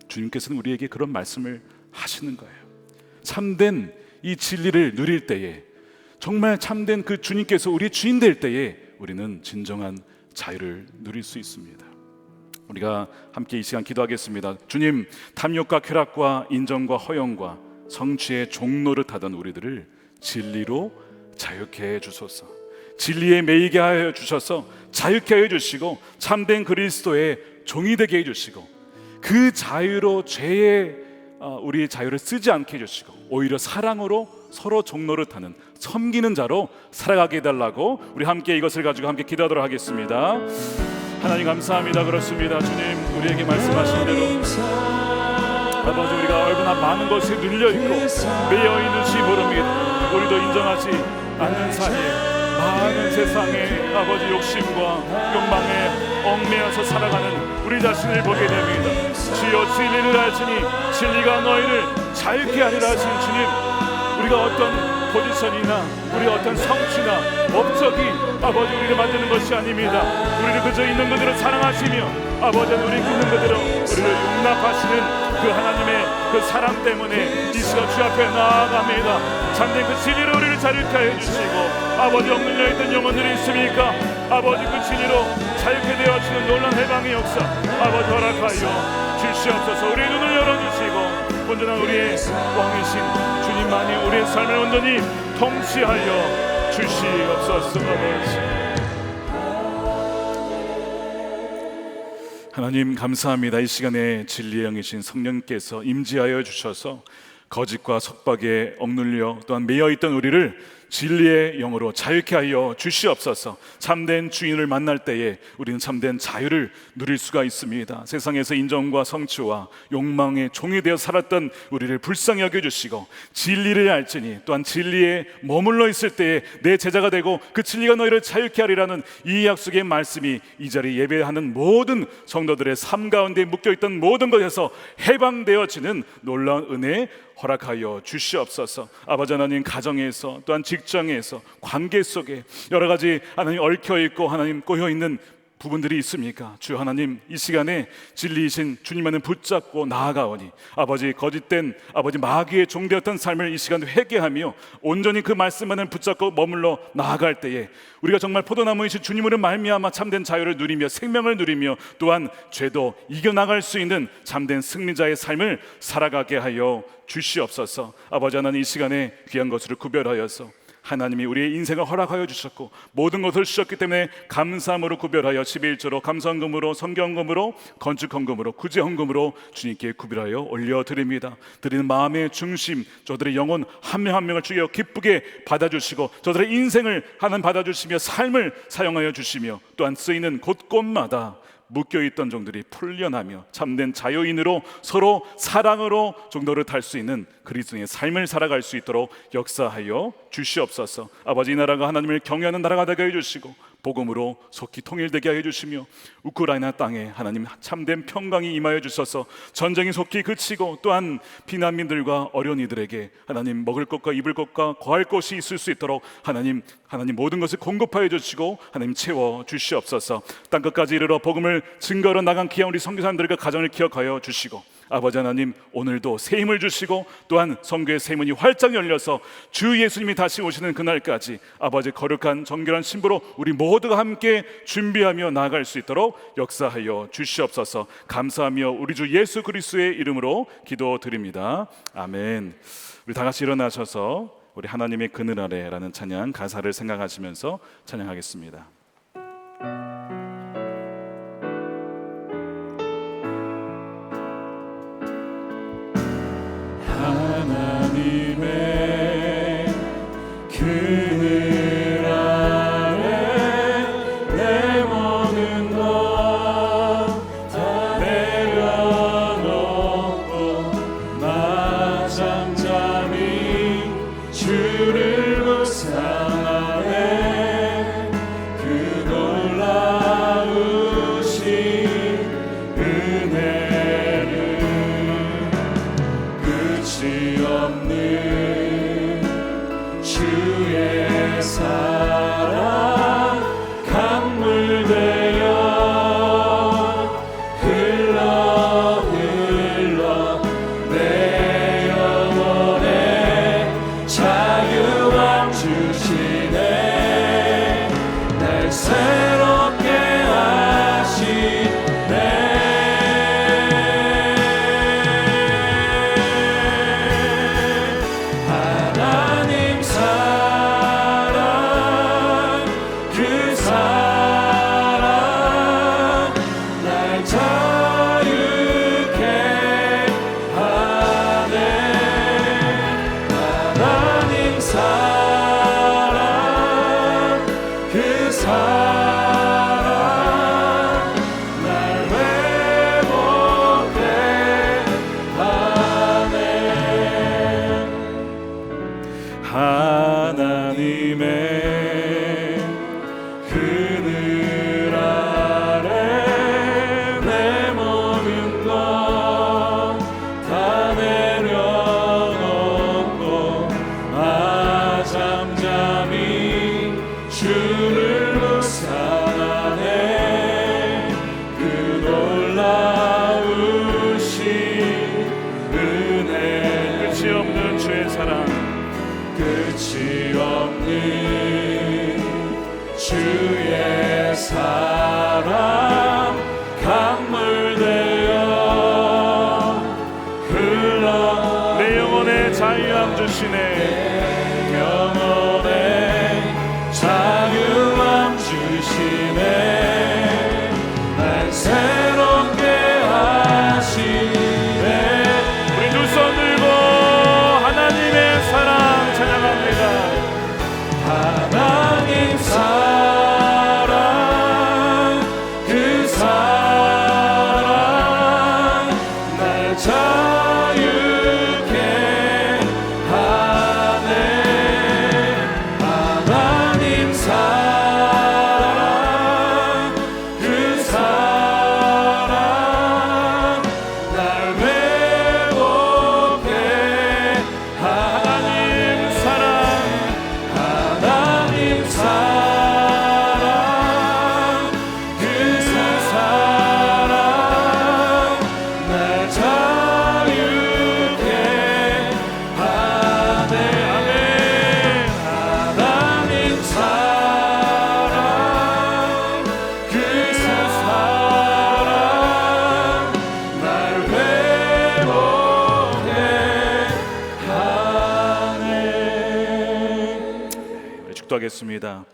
[SPEAKER 8] 주님께서는 우리에게 그런 말씀을 하시는 거예요. 참된 이 진리를 누릴 때에, 정말 참된 그 주님께서 우리의 주인 될 때에 우리는 진정한 자유를 누릴 수 있습니다. 우리가 함께 이 시간 기도하겠습니다. 주님, 탐욕과 쾌락과 인정과 허영과 성취의 종로를 타던 우리들을 진리로 자유케 해 주소서. 진리에 매이게 하여 주셔서 자유케 하여 주시고 참된 그리스도의 종이 되게 해 주시고, 그 자유로 죄의 우리의 자유를 쓰지 않게 해주시고 오히려 사랑으로 서로 종로를 타는 섬기는 자로 살아가게 해달라고 우리 함께 이것을 가지고 함께 기도하도록 하겠습니다. 하나님 감사합니다. 그렇습니다. 주님, 우리에게 말씀하신 대로 아버지, 우리가 얼마나 많은 것이 눌려있고 매여있는지 모릅니다. 우리도 인정하지 않는 사이에 많은 세상의 아버지 욕심과 욕망에 얽매여서 살아가는 우리 자신을 보게 됩니다. 주여, 진리를 알지니 진리가 너희를 자유케 하리라 하신 주님, 우리가 어떤 포지션이나 우리 어떤 성취나 업적이 아버지 우리를 만드는 것이 아닙니다. 우리를 그저 있는 그대로 사랑하시며 아버지는 우리 있는 그대로 우리를 용납하시는 그 하나님의 그 사랑 때문에 이 시간 주 앞에 나아갑니다. 참된 그 진리로 우리를 자유케 해주시고, 아버지 억눌려 있던 영혼들이 있습니까? 아버지 그 진리로 자유케 되어지는 놀라운 해방의 역사 아버지 허락하여 주시옵소서. 우리의 눈을 열어주시고 온전한 우리의 왕이신 주님만이 우리의 삶을 온전히 통치하여 주시옵소서. 아버지 하나님 감사합니다. 이 시간에 진리의 영이신 성령께서 임재하여 주셔서 거짓과 속박에 억눌려 또한 매여있던 우리를 진리의 영으로 자유케 하여 주시옵소서. 참된 주인을 만날 때에 우리는 참된 자유를 누릴 수가 있습니다. 세상에서 인정과 성취와 욕망의 종이 되어 살았던 우리를 불쌍히 여겨주시고 진리를 알지니 또한 진리에 머물러 있을 때에 내 제자가 되고 그 진리가 너희를 자유케 하리라는 이 약속의 말씀이 이 자리에 예배하는 모든 성도들의 삶 가운데 묶여있던 모든 것에서 해방되어지는 놀라운 은혜 허락하여 주시옵소서. 아버지 하나님, 가정에서 또한 직장에서 관계 속에 여러 가지 하나님 얽혀있고 하나님 꼬여있는 부분들이 있습니까? 주 하나님, 이 시간에 진리이신 주님만을 붙잡고 나아가오니 아버지 거짓된 아버지 마귀의 종되었던 삶을 이 시간에 회개하며 온전히 그 말씀만을 붙잡고 머물러 나아갈 때에 우리가 정말 포도나무이신 주님으로 말미암아 참된 자유를 누리며 생명을 누리며 또한 죄도 이겨나갈 수 있는 참된 승리자의 삶을 살아가게 하여 주시옵소서. 아버지 하나님, 이 시간에 귀한 것을 구별하여서 하나님이 우리의 인생을 허락하여 주셨고 모든 것을 주셨기 때문에 감사함으로 구별하여 11조로 감사헌금으로 성경헌금으로 건축헌금으로 구제헌금으로 주님께 구별하여 올려드립니다. 드리는 마음의 중심, 저들의 영혼 한 명 한 명을 주여 기쁘게 받아주시고 저들의 인생을 하나님 받아주시며 삶을 사용하여 주시며 또한 쓰이는 곳곳마다 묶여있던 종들이 풀려나며 참된 자유인으로 서로 사랑으로 종로를 탈 수 있는 그리스도의 삶을 살아갈 수 있도록 역사하여 주시옵소서. 아버지, 이 나라가 하나님을 경외하는 나라가 되게 해주시고 복음으로 속히 통일되게 하여 주시며 우크라이나 땅에 하나님 참된 평강이 임하여 주셔서 전쟁이 속히 그치고 또한 피난민들과 어려운이들에게 하나님 먹을 것과 입을 것과 거할 것이 있을 수 있도록 하나님 모든 것을 공급하여 주시고 하나님 채워 주시옵소서. 땅끝까지 이르러 복음을 증거로 나간 귀한 우리 선교사님들과 가정을 기억하여 주시고 아버지 하나님, 오늘도 새 힘을 주시고 또한 성교의 새 문이 활짝 열려서 주 예수님이 다시 오시는 그날까지 아버지 거룩한 정결한 신부로 우리 모두가 함께 준비하며 나아갈 수 있도록 역사하여 주시옵소서. 감사하며 우리 주 예수 그리스도의 이름으로 기도드립니다. 아멘. 우리 다 같이 일어나셔서 우리 하나님의 그늘 아래라는 찬양 가사를 생각하시면서 찬양하겠습니다.
[SPEAKER 3] 하나님의 그늘 아래 내 모든 것 다 내려놓고 나 잠잠히 주를 묵상하네. 그 놀라우신 은혜를 끝이 없는 주의 사랑 강물 되어 흘러 내 영혼에 자유함 주시네. 날 새롭게 하시네. 하나님 사랑 그 사랑 날 자유케 하네. 하나님 사랑 그 사랑 날 회복케 하네. 하나님의 그늘 아래 내 모든 것 다 내려놓고 나 잠잠히 주를 묵상하네. 그 놀라우신 은혜 끝이 없는 주의 사랑 끝이 없는 주의 사랑 강물 되어 흘러 내 영혼에 자유함 주시네. 영혼에 자유함 주시네. 날 새롭게 하시네. 우리 두 손 들고 하나님의 사랑 찬양합니다. 하나님 사랑 그 사랑 날 자유케 하네. 하나님 사랑 그 사랑 날 회복해. 하나님 사랑 하나님 사랑 그 사랑 날 자유케 하네. 아멘. 하나님 사랑 그 사랑 날 회복해 하네.
[SPEAKER 8] 우리 축도하겠습니다.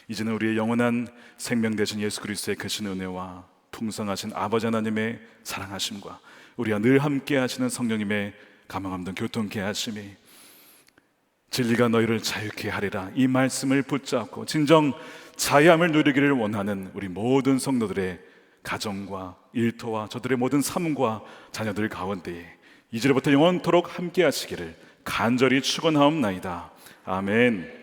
[SPEAKER 8] 이제는 우리의 영원한 생명 되신 예수 그리스도의 크신 은혜와 풍성하신 아버지 하나님의 사랑하심과 우리와 늘 함께 하시는 성령님의 감화감동 교통케 하심이 진리가 너희를 자유케 하리라, 이 말씀을 붙잡고 진정 자유함을 누리기를 원하는 우리 모든 성도들의 가정과 일터와 저들의 모든 삶과 자녀들 가운데 이제부터 영원토록 함께 하시기를 간절히 축원하옵나이다. 아멘.